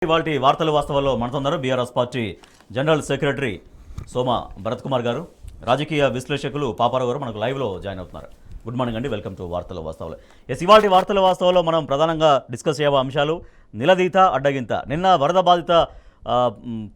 ఇవాల్టి వార్తలు వాస్తవాల్లో మనతోన్నారు BRS party general secretary సోమ భరత్ కుమార్ గారు, రాజకీయ విశ్లేషకులు పాపారావు గారు మనకు లైవ్లో జాయిన్ అవుతున్నారు. గుడ్ మార్నింగ్ అండి, వెల్కమ్ టు వార్తలు వాస్తవాలు. ఇవాల్టి వార్తల వాస్తవాల్లో మనం ప్రధానంగా డిస్కస్ చేయబోయే అంశాలు నిలదీత అడ్డగింత. నిన్న వరద బాధిత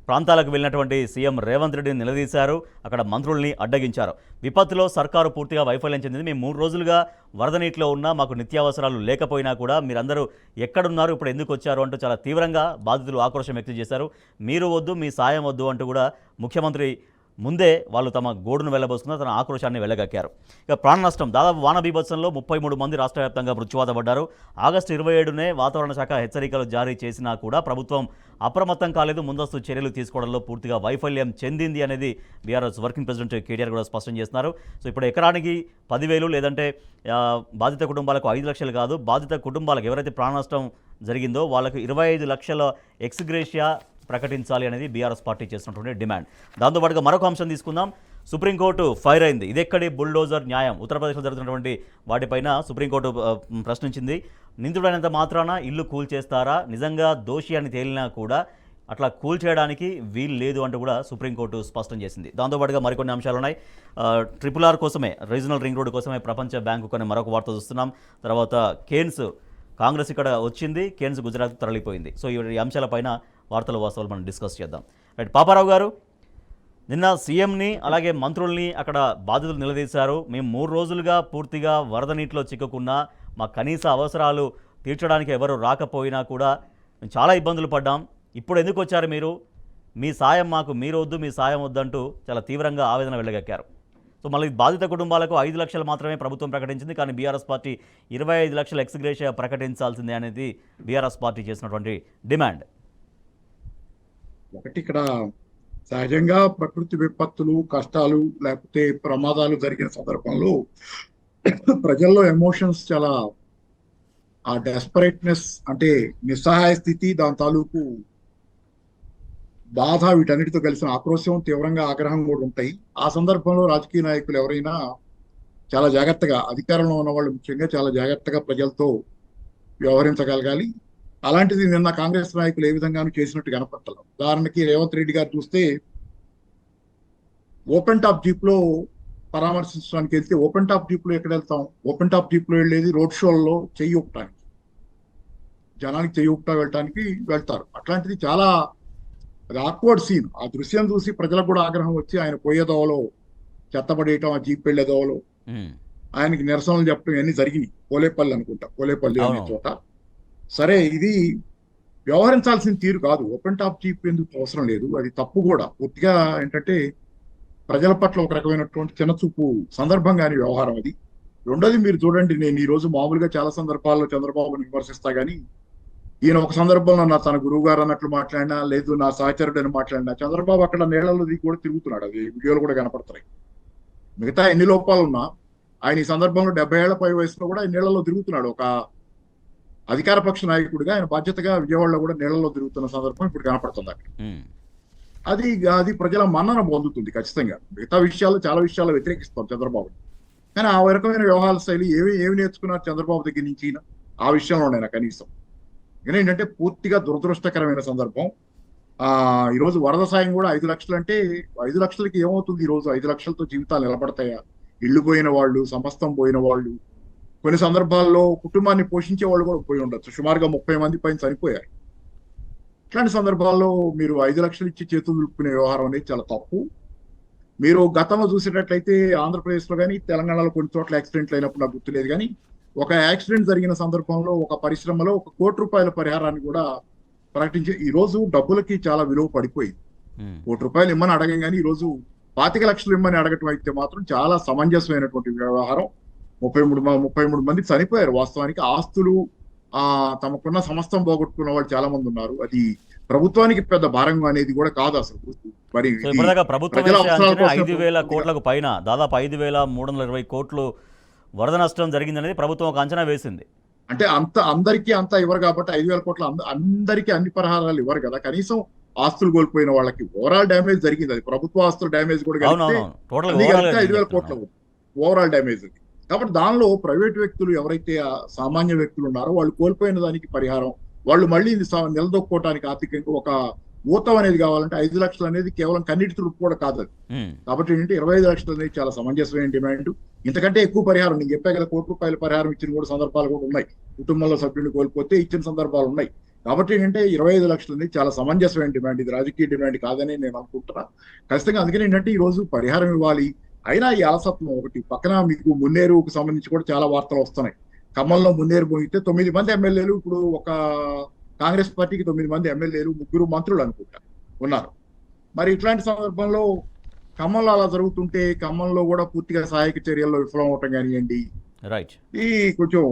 ప్రాంతాలకు వెళ్ళినటువంటి సీఎం రేవంత్ రెడ్డిని నిలదీశారు, అక్కడ మంత్రుల్ని అడ్డగించారు. విపత్తులో సర్కారు పూర్తిగా వైఫల్యం చెందింది. మేము 3 రోజులుగా వరద నీటిలో ఉన్నా, మాకు నిత్యావసరాలు లేకపోయినా కూడా మీరందరూ ఎక్కడున్నారు, ఇప్పుడు ఎందుకు వచ్చారు అంటూ చాలా తీవ్రంగా బాధితులు ఆక్రోశం వ్యక్తం చేశారు. మీరు వద్దు, మీ సాయం వద్దు అంటూ కూడా ముఖ్యమంత్రి ముందే వాళ్ళు తమ గోడును వెళ్ళబోసుకున్న తన ఆక్రోశాన్ని వెళ్ళగక్కారు. ఇక ప్రాణ నష్టం దాదాపు వాన బీభత్సంలో 33 మంది రాష్ట్ర వ్యాప్తంగా మృత్యువాత పడ్డారు. ఆగస్టు 27నే వాతావరణ శాఖ హెచ్చరికలు జారీ చేసినా కూడా ప్రభుత్వం అప్రమత్తం కాలేదు, ముందస్తు చర్యలు తీసుకోవడంలో పూర్తిగా వైఫల్యం చెందింది అనేది బీఆర్ఎస్ వర్కింగ్ ప్రెసిడెంట్ కేటీఆర్ కూడా స్పష్టం చేస్తున్నారు. సో ఇప్పుడు ఎకరానికి 10,000 లేదంటే బాధిత కుటుంబాలకు 5 లక్షలు కాదు, బాధిత కుటుంబాలకు ఎవరైతే ప్రాణ నష్టం జరిగిందో వాళ్ళకు 25 లక్షల ఎక్స్గ్రేషియా ప్రకటించాలి అనేది బీఆర్ఎస్ పార్టీ చేస్తున్నటువంటి డిమాండ్. దాంతోపాటుగా మరొక అంశం తీసుకుందాం. సుప్రీంకోర్టు ఫైర్ అయింది. ఇదెక్కడి బుల్డోజర్ న్యాయం? ఉత్తరప్రదేశ్లో జరుగుతున్నటువంటి వాటిపైన సుప్రీంకోర్టు ప్రశ్నించింది. నిందితుడైనంత మాత్రాన ఇల్లు కూల్చేస్తారా? నిజంగా దోషి అని తేలినా కూడా అట్లా కూల్చేయడానికి వీలు లేదు అంటూ కూడా సుప్రీంకోర్టు స్పష్టం చేసింది. దాంతోపాటుగా మరికొన్ని అంశాలు ఉన్నాయి. RRR కోసమే, రీజనల్ రింగ్ రోడ్ కోసమే ప్రపంచ బ్యాంకు కొన్ని మరొక వార్త చూస్తున్నాం. తర్వాత కేన్స్ కాంగ్రెస్ ఇక్కడ వచ్చింది, కేన్స్ గుజరాత్ తరలిపోయింది. సో ఈ అంశాలపైన వార్తల వాస్తవాలు మనం డిస్కస్ చేద్దాం. రైట్, పాపారావు గారు, నిన్న సీఎంని అలాగే మంత్రుల్ని అక్కడ బాధితులు నిలదీశారు. మేము 3 రోజులుగా పూర్తిగా వరద నీటిలో చిక్కుకున్నా, మా కనీస అవసరాలు తీర్చడానికి ఎవరు రాకపోయినా కూడా మేము చాలా ఇబ్బందులు పడ్డాం. ఇప్పుడు ఎందుకు వచ్చారు మీరు? మీ సాయం మాకు మీరు వద్దు, మీ సాయం వద్దంటూ చాలా తీవ్రంగా ఆవేదన వెళ్ళగక్కారు. సో మళ్ళీ బాధిత కుటుంబాలకు 5 లక్షలు మాత్రమే ప్రభుత్వం ప్రకటించింది, కానీ బీఆర్ఎస్ పార్టీ 25 లక్షల ఎక్స్గ్రేషియా ప్రకటించాల్సిందే అనేది బీఆర్ఎస్ పార్టీ చేసినటువంటి డిమాండ్. ఒకటి, ఇక్కడ సహజంగా ప్రకృతి విపత్తులు, కష్టాలు లేకపోతే ప్రమాదాలు జరిగిన సందర్భంలో ప్రజల్లో ఎమోషన్స్ చాలా, ఆ డెస్పరేట్నెస్ అంటే నిస్సహాయ స్థితి, దాని తాలూకు బాధ, వీటన్నిటితో కలిసిన ఆక్రోశం, తీవ్రంగా ఆగ్రహం కూడా ఉంటాయి. ఆ సందర్భంలో రాజకీయ నాయకులు ఎవరైనా చాలా జాగ్రత్తగా, అధికారంలో ఉన్న వాళ్ళు ముఖ్యంగా చాలా జాగ్రత్తగా ప్రజలతో వ్యవహరించగలగాలి. అలాంటిది నిన్న కాంగ్రెస్ నాయకులు ఏ విధంగానూ చేసినట్టు కనపడలేదు. ఉదాహరణకి రేవంత్ రెడ్డి గారు చూస్తే ఓపెన్ టాప్ జీప్ లో పరామర్శించడానికి వెళ్తే, ఓపెన్ టాప్ జీప్ లో ఎక్కడ వెళ్తాం? ఓపెన్ టాప్ జీప్ లో వెళ్ళేది రోడ్ షోల్లో చెయ్యి ఊపటానికి, జనానికి చెయ్యి ఊపటా వెళ్ళటానికి వెళ్తారు. అట్లాంటిది చాలా ఆక్వర్డ్ సీన్. ఆ దృశ్యం చూసి ప్రజలకు కూడా ఆగ్రహం వచ్చి ఆయన పోయే దోవలో చెత్తపడేయటం, ఆ జీప్ వెళ్లే దోవలో ఆయనకి నిరసనలు చెప్పడం ఇవన్నీ జరిగినాయి. పోలేపల్లి అనుకుంటా, పోలేపల్లి అనే చోట. సరే, ఇది వ్యవహరించాల్సిన తీరు కాదు. ఓపెన్ టాప్ జీప్ ఎందుకు అవసరం లేదు, అది తప్పు కూడా. పూర్తిగా ఏంటంటే ప్రజల పట్ల ఒక రకమైనటువంటి చిన్నచూపు సందర్భంగాని వ్యవహారం అది. రెండోది, మీరు చూడండి, నేను ఈ రోజు మామూలుగా చాలా సందర్భాల్లో చంద్రబాబుని విమర్శిస్తా గానీ, ఈయన ఒక సందర్భంలో నా తన గురువు గారు అన్నట్లు మాట్లాడినా, లేదు నా సహచరుడు అని మాట్లాడినా, చంద్రబాబు అక్కడ నీళ్లలో దిగి కూడా తిరుగుతున్నాడు. అది వీడియోలు కూడా కనపడుతున్నాయి. మిగతా ఎన్ని లోపాలు ఉన్నా ఆయన ఈ సందర్భంలో 70 ఏళ్ల పై వయసులో కూడా నీళ్లలో తిరుగుతున్నాడు. ఒక అధికార పక్ష నాయకుడిగా ఆయన బాధ్యతగా విజయవాడలో కూడా నీళ్లలో తిరుగుతున్న సందర్భం ఇప్పుడు కనపడుతుంది అక్కడ. అది ప్రజల మన్నన పొందుతుంది ఖచ్చితంగా. మిగతా విషయాలు, చాలా విషయాలు వ్యతిరేకిస్తాం చంద్రబాబు, కానీ ఆ రకమైన వ్యవహార శైలి ఏమి నేర్చుకున్నారు చంద్రబాబు దగ్గర నుంచి ఆ విషయంలోనైనా కనీసం. ఏంటంటే పూర్తిగా దురదృష్టకరమైన సందర్భం. ఈరోజు వరద సాయం కూడా 5 లక్షలు అంటే, 5 లక్షలకి ఏమవుతుంది? ఈరోజు 5 లక్షలతో జీవితాలు నిలబడతాయా? ఇళ్లు పోయిన వాళ్ళు, సమస్తం పోయిన వాళ్ళు, కొన్ని సందర్భాల్లో కుటుంబాన్ని పోషించే వాళ్ళు కూడా పోయి ఉండొచ్చు. సుమారుగా 30 మంది పైన చనిపోయారు. ఇట్లాంటి సందర్భాల్లో మీరు 5 లక్షలు ఇచ్చి చేతులు దులుపుకునే వ్యవహారం అనేది చాలా తప్పు. మీరు గతంలో చూసేటట్లయితే ఆంధ్రప్రదేశ్లో కానీ తెలంగాణలో కొన్ని చోట్ల యాక్సిడెంట్లు అయినప్పుడు నాకు గుర్తులేదు, కానీ ఒక యాక్సిడెంట్ జరిగిన సందర్భంలో ఒక పరిశ్రమలో 1 కోటి రూపాయల పరిహారాన్ని కూడా ప్రకటించి, ఈ రోజు డబ్బులకి చాలా విలువ పడిపోయింది. 1 కోటి రూపాయలు ఇమ్మని అడగం, కానీ ఈ రోజు 25 లక్షలు ఇమ్మని అడగటం అయితే మాత్రం చాలా సమంజసమైనటువంటి వ్యవహారం. 33 మంది చనిపోయారు. వాస్తవానికి ఆస్తులు, తమకున్న సమస్తం పోగొట్టుకున్న వాళ్ళు చాలా మంది ఉన్నారు. అది ప్రభుత్వానికి పెద్ద భారంగా అనేది కూడా కాదు అసలు. మరి ప్రభుత్వం 5,000 కోట్లకు పైన, దాదాపు 5,320 కోట్లు వరద నష్టం జరిగిందనేది ప్రభుత్వం ఒక అంచనా వేసింది. అంటే అందరికీ అంతా ఇవ్వరు కాబట్టి 5,000 కోట్ల అందరికీ అన్ని పరిహారాలు ఇవ్వరు కదా. కనీసం ఆస్తులు కోల్పోయిన వాళ్ళకి ఓవరాల్ డ్యామేజ్ జరిగింది. అది ప్రభుత్వ ఆస్తుల డ్యామేజ్ కూడా కలిపితే 5,000 కోట్ల ఓవరాల్ డ్యామేజ్. కాబట్టి దానిలో ప్రైవేట్ వ్యక్తులు ఎవరైతే సామాన్య వ్యక్తులు ఉన్నారో వాళ్ళు కోల్పోయిన దానికి పరిహారం వాళ్ళు మళ్ళీ ఇది నిలదొక్కుకోవడానికి ఆర్థికంగా ఒక ఊతం అనేది కావాలంటే 5 లక్షలు అనేది కేవలం కన్నీటి తుడుపు కూడా కాదు అది. కాబట్టి ఏంటంటే 25 లక్షలు అనేది చాలా సమంజసమైన డిమాండ్. ఇంతకంటే ఎక్కువ పరిహారం నేను చెప్పా కదా, ₹1 కోటి పరిహారం ఇచ్చిన కూడా సందర్భాలు కూడా ఉన్నాయి. కుటుంబంలో సభ్యుడిని కోల్పోతే ఇచ్చిన సందర్భాలు ఉన్నాయి. కాబట్టి ఏంటంటే 25 లక్షలు అనేది చాలా సమంజసమైన డిమాండ్. ఇది రాజకీయ డిమాండ్ కాదని నేను అనుకుంటున్నా. ఖచ్చితంగా అందుకని ఏంటంటే ఈ రోజు పరిహారం ఇవ్వాలి. అయినా ఈ అలసత్వం ఒకటి పక్కన మీకు మున్నేరుకు సంబంధించి కూడా చాలా వార్తలు వస్తున్నాయి. ఖమ్మంలో మున్నేరు పోయితే 9 మంది ఎమ్మెల్యేలు, ఇప్పుడు ఒక కాంగ్రెస్ పార్టీకి 9 మంది ఎమ్మెల్యేలు, 3 మంత్రులు అనుకుంటా ఉన్నారు. మరి ఇట్లాంటి సందర్భంలో ఖమ్మంలో అలా జరుగుతుంటే ఖమ్మంలో కూడా పూర్తిగా సహాయక చర్యల్లో విఫలం అవటం కానివ్వండి, రైట్, ఈ కొంచెం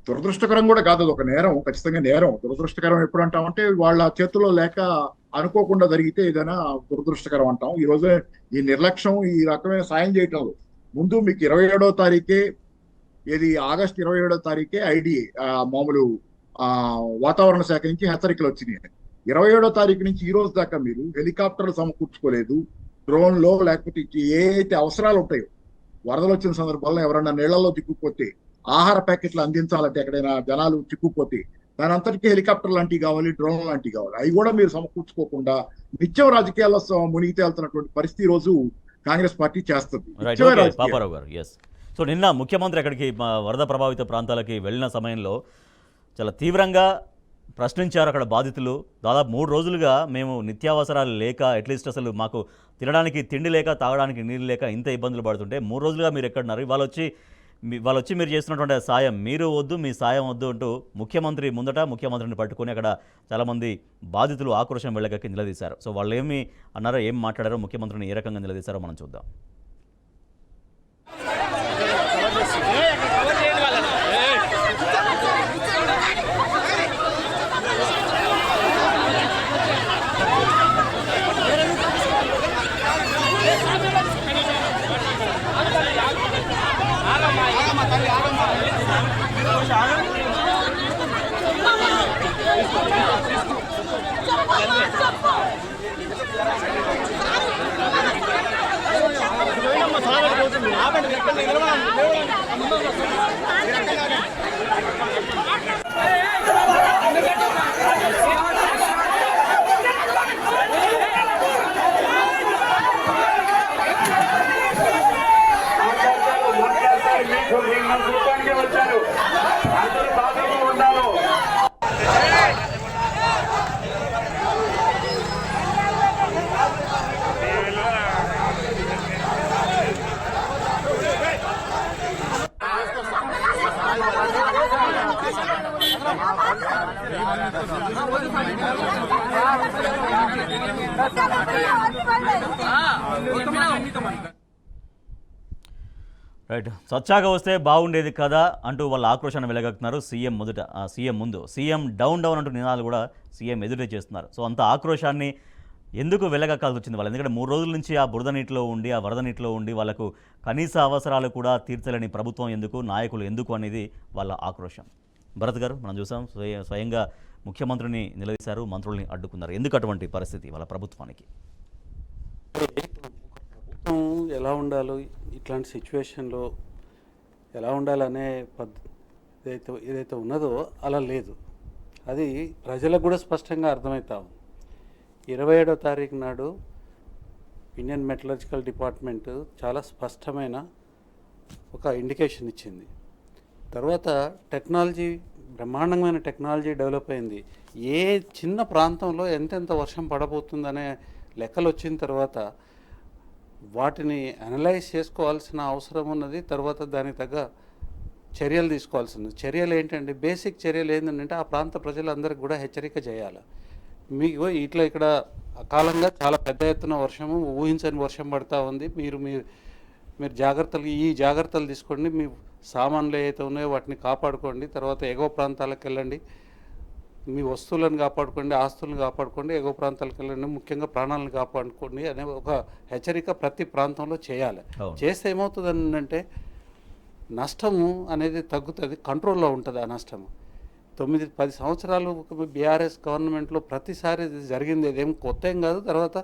దురదృష్టకరం కూడా కాదు. అది ఒక నేరం, ఖచ్చితంగా నేరం. దురదృష్టకరం ఎప్పుడు అంటామంటే వాళ్ళ చేతుల్లో లేక అనుకోకుండా జరిగితే ఏదైనా దురదృష్టకరం అంటాం. ఈ రోజు ఈ నిర్లక్ష్యం, ఈ రకమైన సాయం చేయటంలో ముందు మీకు 27వ తారీఖే, ఇది ఆగస్టు 27వ తారీఖే మామూలు వాతావరణ శాఖ నుంచి హెచ్చరికలు వచ్చినాయి. 27వ తారీఖు నుంచి ఈ రోజు దాకా మీరు హెలికాప్టర్లు సమకూర్చుకోలేదు, డ్రోన్లో లేకపోతే ఏ అయితే అవసరాలు ఉంటాయో, వరదలు వచ్చిన సందర్భంలో ఎవరైనా నీళ్లలో చిక్కుపోతే, ఆహార ప్యాకెట్లు అందించాలంటే ఎక్కడైనా జనాలు చిక్కుపోతే దాని అంతటికీ హెలికాప్టర్ లాంటివి కావాలి, డ్రోన్ లాంటివి కావాలి. అవి కూడా మీరు సమకూర్చుకోకుండా నిత్యం రాజకీయాల్లో మునిగితే వెళ్తున్నటువంటి పరిస్థితి ఈ రోజు కాంగ్రెస్ పార్టీ చేస్తుంది. పాపారావు గారు, ఎస్. సో నిన్న ముఖ్యమంత్రి అక్కడికి వరద ప్రభావిత ప్రాంతాలకి వెళ్ళిన సమయంలో చాలా తీవ్రంగా ప్రశ్నించారు అక్కడ బాధితులు. దాదాపు 3 రోజులుగా మేము నిత్యావసరాలు లేక, అట్లీస్ట్ అసలు మాకు తినడానికి తిండి లేక, తాగడానికి నీళ్ళు లేక ఇంత ఇబ్బందులు పడుతుంటే 3 రోజులుగా మీరు ఎక్కడున్నారు, వాళ్ళు వచ్చి మీరు చేస్తున్నటువంటి సాయం మీరు వద్దు, మీ సాయం వద్దు అంటూ ముఖ్యమంత్రిని పట్టుకొని అక్కడ చాలామంది బాధితులు ఆక్రోశం వెళ్ళగక్కి నిలదీశారు. సో వాళ్ళు ఏమి అన్నారో, ఏం మాట్లాడారో, ముఖ్యమంత్రిని ఏ రకంగా నిలదీశారో మనం చూద్దాం. వచ్చారు అందరూ బాగా ఉండాలి. రైట్, స్వచ్ఛాగా వస్తే బాగుండేది కదా అంటూ వాళ్ళ ఆక్రోశాన్ని వెలగక్కుతున్నారు. సీఎం డౌన్ అంటూ నినాదాలు కూడా సీఎం ఎదుటే చేస్తున్నారు. సో అంత ఆక్రోశాన్ని ఎందుకు వెలగక్కాల్సి వచ్చింది వాళ్ళు? ఎందుకంటే 3 రోజుల నుంచి ఆ బురద నీటిలో ఉండి, ఆ వరద నీటిలో ఉండి వాళ్ళకు కనీస అవసరాలు కూడా తీర్చలేని ప్రభుత్వం ఎందుకు, నాయకులు ఎందుకు అనేది వాళ్ళ ఆక్రోశం. భరత్ గారు, మనం చూసాం స్వయంగా ముఖ్యమంత్రిని నిలదీశారు, మంత్రుల్ని అడ్డుకున్నారు. ఎందుకు అటువంటి పరిస్థితి వాళ్ళ ప్రభుత్వానికి? ప్రభుత్వం ఎలా ఉండాలో, ఇట్లాంటి సిచ్యువేషన్లో ఎలా ఉండాలనే ఏదైతే ఉన్నదో అలా లేదు. అది ప్రజలకు కూడా స్పష్టంగా అర్థమవుతా ఉంది. 27వ తారీఖు నాడు ఇండియన్ మెటలర్జికల్ డిపార్ట్మెంట్ చాలా స్పష్టమైన ఒక ఇండికేషన్ ఇచ్చింది. తర్వాత బ్రహ్మాండమైన టెక్నాలజీ డెవలప్ అయింది. ఏ చిన్న ప్రాంతంలో ఎంతెంత వర్షం పడబోతుందనే లెక్కలు వచ్చిన తర్వాత వాటిని అనలైజ్ చేసుకోవాల్సిన అవసరం ఉన్నది. తర్వాత దానికి తగ్గ చర్యలు తీసుకోవాల్సింది. చర్యలు ఏంటంటే, బేసిక్ చర్యలు ఏంటంటే ఆ ప్రాంత ప్రజలందరికీ కూడా హెచ్చరిక చేయాలి. మీకు ఇక్కడ అకాలంగా చాలా పెద్ద ఎత్తున వర్షము, ఊహించని వర్షం పడుతూ ఉంది, మీరు జాగ్రత్తలు తీసుకోండి, మీ సామాన్లు ఏవైతే ఉన్నాయో వాటిని కాపాడుకోండి, తర్వాత ఎగువ ప్రాంతాలకు వెళ్ళండి, మీ వస్తువులను కాపాడుకోండి, ఆస్తులను కాపాడుకోండి, ఎగువ ప్రాంతాలకు వెళ్ళండి, ముఖ్యంగా ప్రాణాలను కాపాడుకోండి అనే ఒక హెచ్చరిక ప్రతి ప్రాంతంలో చేయాలి. చేస్తే ఏమవుతుంది అంటే నష్టము అనేది తగ్గుతుంది, కంట్రోల్లో ఉంటుంది. ఆ నష్టము 9-10 సంవత్సరాలు బీఆర్ఎస్ గవర్నమెంట్లో ప్రతిసారి జరిగింది, ఇదేం కొత్త ఏం కాదు. తర్వాత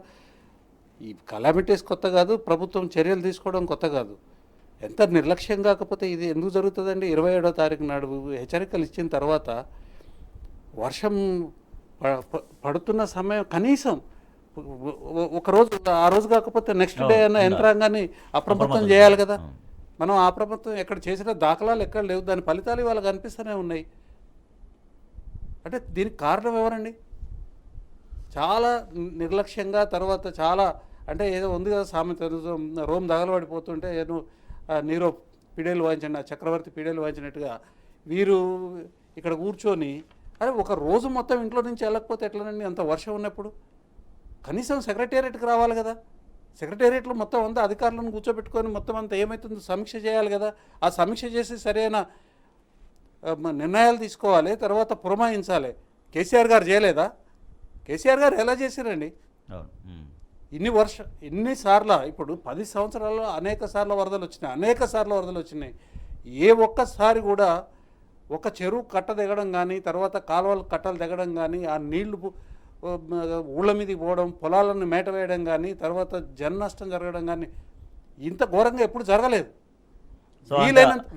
ఈ కలామిటీస్ కొత్త కాదు, ప్రభుత్వం చర్యలు తీసుకోవడం కొత్త కాదు. ఎంత నిర్లక్ష్యం కాకపోతే ఇది ఎందుకు జరుగుతుందండి? 27వ తారీఖు నాడు హెచ్చరికలు ఇచ్చిన తర్వాత వర్షం పడుతున్న సమయం కనీసం ఒక రోజు ఆ రోజు కాకపోతే నెక్స్ట్ డే అన్న యంత్రాంగాన్ని అప్రమత్తం చేయాలి కదా. మనం అప్రమత్తం ఎక్కడ చేసిన దాఖలాలు ఎక్కడ లేవు, దాని ఫలితాలు ఇవాళ కనిపిస్తూనే ఉన్నాయి. అంటే దీనికి కారణం ఎవరండి? చాలా నిర్లక్ష్యంగా, తర్వాత చాలా అంటే ఏదో ఉంది కదా సామెత, రోమ్ దగలబడిపోతుంటే ఏదో నీరో పిడేలు వాయించండి, ఆ చక్రవర్తి పిడేలు వాయించినట్టుగా వీరు ఇక్కడ కూర్చొని అరే ఒక రోజు మొత్తం ఇంట్లో నుంచి వెళ్ళకపోతే ఎట్లనండి అంత వర్షం ఉన్నప్పుడు? కనీసం సెక్రటేరియట్కి రావాలి కదా. సెక్రటేరియట్లో మొత్తం అంతా అధికారులను కూర్చోబెట్టుకొని మొత్తం అంతా ఏమవుతుందో సమీక్ష చేయాలి కదా. ఆ సమీక్ష చేసి సరైన నిర్ణయాలు తీసుకోవాలి, తర్వాత పురమాయించాలి. కేసీఆర్ గారు చేయలేదా? కేసీఆర్ గారు ఎలా చేశారండి? ఇన్నిసార్లు ఇప్పుడు 10 సంవత్సరాల్లో అనేక సార్లు వరదలు వచ్చినాయి. ఏ ఒక్కసారి కూడా ఒక చెరువు కట్ట దిగడం కానీ, తర్వాత కాలువలు కట్టలు దిగడం కానీ, ఆ నీళ్లు ఊళ్ళ మీదకి పోవడం, పొలాలను మేట వేయడం కానీ, తర్వాత జన నష్టం జరగడం కానీ ఇంత ఘోరంగా ఎప్పుడు జరగలేదు.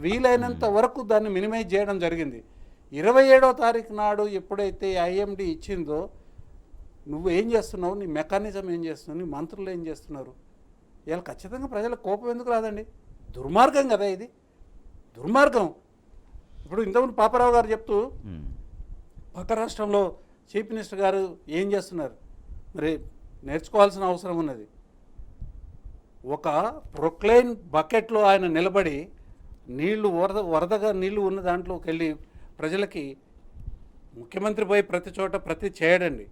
వీలైనంత వరకు దాన్ని మినిమైజ్ చేయడం జరిగింది. 27వ తారీఖు నాడు ఎప్పుడైతే ఐఎండి ఇచ్చిందో, నువ్వు ఏం చేస్తున్నావు, నీ మెకానిజం ఏం చేస్తున్నావు, నీ మంత్రులు ఏం చేస్తున్నారు? ఇవాళ ఖచ్చితంగా ప్రజల కోపం ఎందుకు రాదండి? దుర్మార్గం కదా ఇది, దుర్మార్గం. ఇప్పుడు ఇంతకుముందు పాపారావు గారు చెప్తూ పక్క రాష్ట్రంలో చీఫ్ మినిస్టర్ గారు ఏం చేస్తున్నారు, మరి నేర్చుకోవాల్సిన అవసరం ఉన్నది. ఒక ప్రొక్లైన్ బకెట్లో ఆయన నిలబడి నీళ్లు వరదగా నీళ్లు ఉన్న దాంట్లోకి వెళ్ళి ప్రజలకి ముఖ్యమంత్రి పోయి ప్రతి చోట ప్రతి చేయడండి,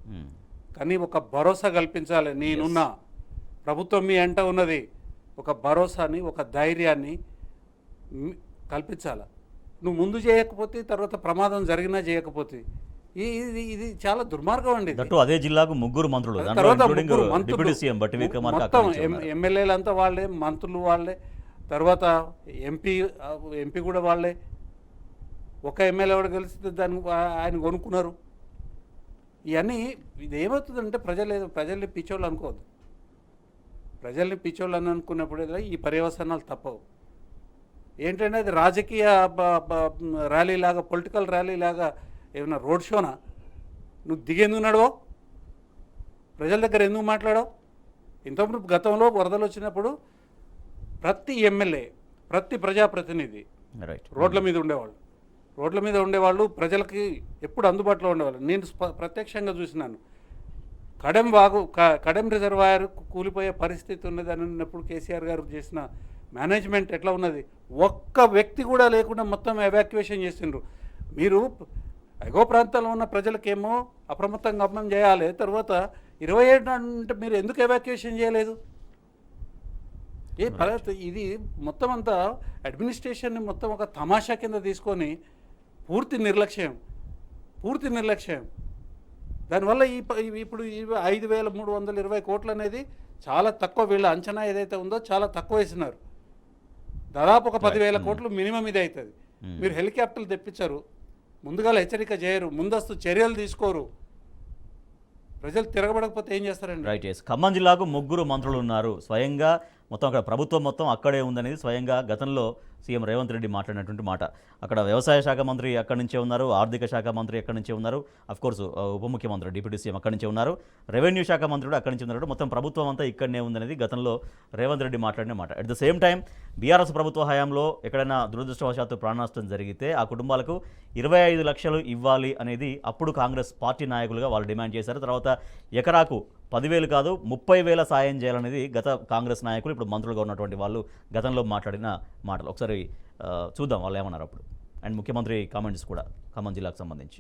కానీ ఒక భరోసా కల్పించాలి. నేనున్నా, ప్రభుత్వం మీ అంట ఉన్నది, ఒక భరోసాని, ఒక ధైర్యాన్ని కల్పించాలి. నువ్వు ముందు చేయకపోతే తర్వాత ప్రమాదం జరిగినా చేయకపోతే ఇది చాలా దుర్మార్గం అండి. అదే జిల్లాకు 3 మంత్రులు, మొత్తం ఎమ్మెల్యేలంతా వాళ్ళే, మంత్రులు వాళ్ళే, తర్వాత ఎంపీ కూడా వాళ్ళే. ఒక ఎమ్మెల్యే కూడా కలిసి దాన్ని ఆయన కొనుక్కున్నారు. ఇవన్నీ ఇది ఏమవుతుందంటే ప్రజల్ని పిచ్చోళ్ళు అనుకోవద్దు. ప్రజల్ని పిచ్చోళ్ళు అని అనుకున్నప్పుడు ఈ పర్యవసానాలు తప్పవు. ఏంటంటే అది రాజకీయ ర్యాలీ లాగా, పొలిటికల్ ర్యాలీ లాగా ఏమైనా రోడ్ షోనా? నువ్వు దిగేందుకు నడవో, ప్రజల దగ్గర ఎందుకు మాట్లాడవు? ఇంతకుముందు గతంలో వరదలు వచ్చినప్పుడు ప్రతి ఎమ్మెల్యే, ప్రతి ప్రజాప్రతినిధి రోడ్ల మీద ఉండేవాళ్ళు, ప్రజలకి ఎప్పుడు అందుబాటులో ఉండేవాళ్ళు. నేను ప్రత్యక్షంగా చూసినాను. కడెం రిజర్వాయర్ కూలిపోయే పరిస్థితి ఉన్నదని అన్నప్పుడు కేసీఆర్ గారు చేసిన మేనేజ్మెంట్ ఎట్లా ఉన్నది? ఒక్క వ్యక్తి కూడా లేకుండా మొత్తం ఎవాక్యుయేషన్ చేసిండ్రు. మీరు ఎగో ప్రాంతాల్లో ఉన్న ప్రజలకేమో అప్రమత్తంగా గమనం చేయాలి, తర్వాత 27 అంటే మీరు ఎందుకు ఎవాక్యుయేషన్ చేయలేదు? ఇది మొత్తం అంతా అడ్మినిస్ట్రేషన్ని మొత్తం ఒక తమాషా కింద తీసుకొని పూర్తి నిర్లక్ష్యం. దానివల్ల ఇప్పుడు 5,320 కోట్లు అనేది చాలా తక్కువ. వీళ్ళ అంచనా ఏదైతే ఉందో చాలా తక్కువ వేసినారు. దాదాపు ఒక 10,000 కోట్లు మినిమం ఇది అవుతుంది. మీరు హెలికాప్టర్లు తెప్పించారు, ముందుగా హెచ్చరిక చేయరు, ముందస్తు చర్యలు తీసుకోరు. ప్రజలు తిరగబడకపోతే ఏం చేస్తారండి? రైట్. ఖమ్మం జిల్లాకు 3 మంత్రులు ఉన్నారు. స్వయంగా మొత్తం అక్కడ ప్రభుత్వం మొత్తం అక్కడే ఉందనేది స్వయంగా గతంలో సీఎం రేవంత్ రెడ్డి మాట్లాడినటువంటి మాట. అక్కడ వ్యవసాయ శాఖ మంత్రి అక్కడి నుంచే ఉన్నారు, ఆర్థిక శాఖ మంత్రి అక్కడి నుంచే ఉన్నారు, అఫ్కోర్స్ ఉప ముఖ్యమంత్రి డిప్యూటీ సీఎం అక్కడి నుంచే ఉన్నారు, రెవెన్యూ శాఖ మంత్రి కూడా అక్కడి నుంచి ఉన్నారు. మొత్తం ప్రభుత్వం అంతా ఇక్కడనే ఉందనేది గతంలో రేవంత్ రెడ్డి మాట్లాడిన మాట. At the same time BRS ప్రభుత్వ హయాంలో ఎక్కడైనా దురదృష్టవశాత్తు ప్రాణనష్టం జరిగితే ఆ కుటుంబాలకు 25 లక్షలు ఇవ్వాలి అనేది అప్పుడు కాంగ్రెస్ పార్టీ నాయకులుగా వాళ్ళు డిమాండ్ చేశారు. తర్వాత ఎకరాకు 10,000 కాదు 30,000 సాయం చేయాలనేది గత కాంగ్రెస్ నాయకులు, ఇప్పుడు మంత్రులుగా ఉన్నటువంటి వాళ్ళు గతంలో మాట్లాడిన మాటలు. ఒకసారి చూద్దాం వాళ్ళు ఏమన్నారు అప్పుడు, అండ్ ముఖ్యమంత్రి కామెంట్స్ కూడా ఖమ్మం జిల్లాకు సంబంధించి.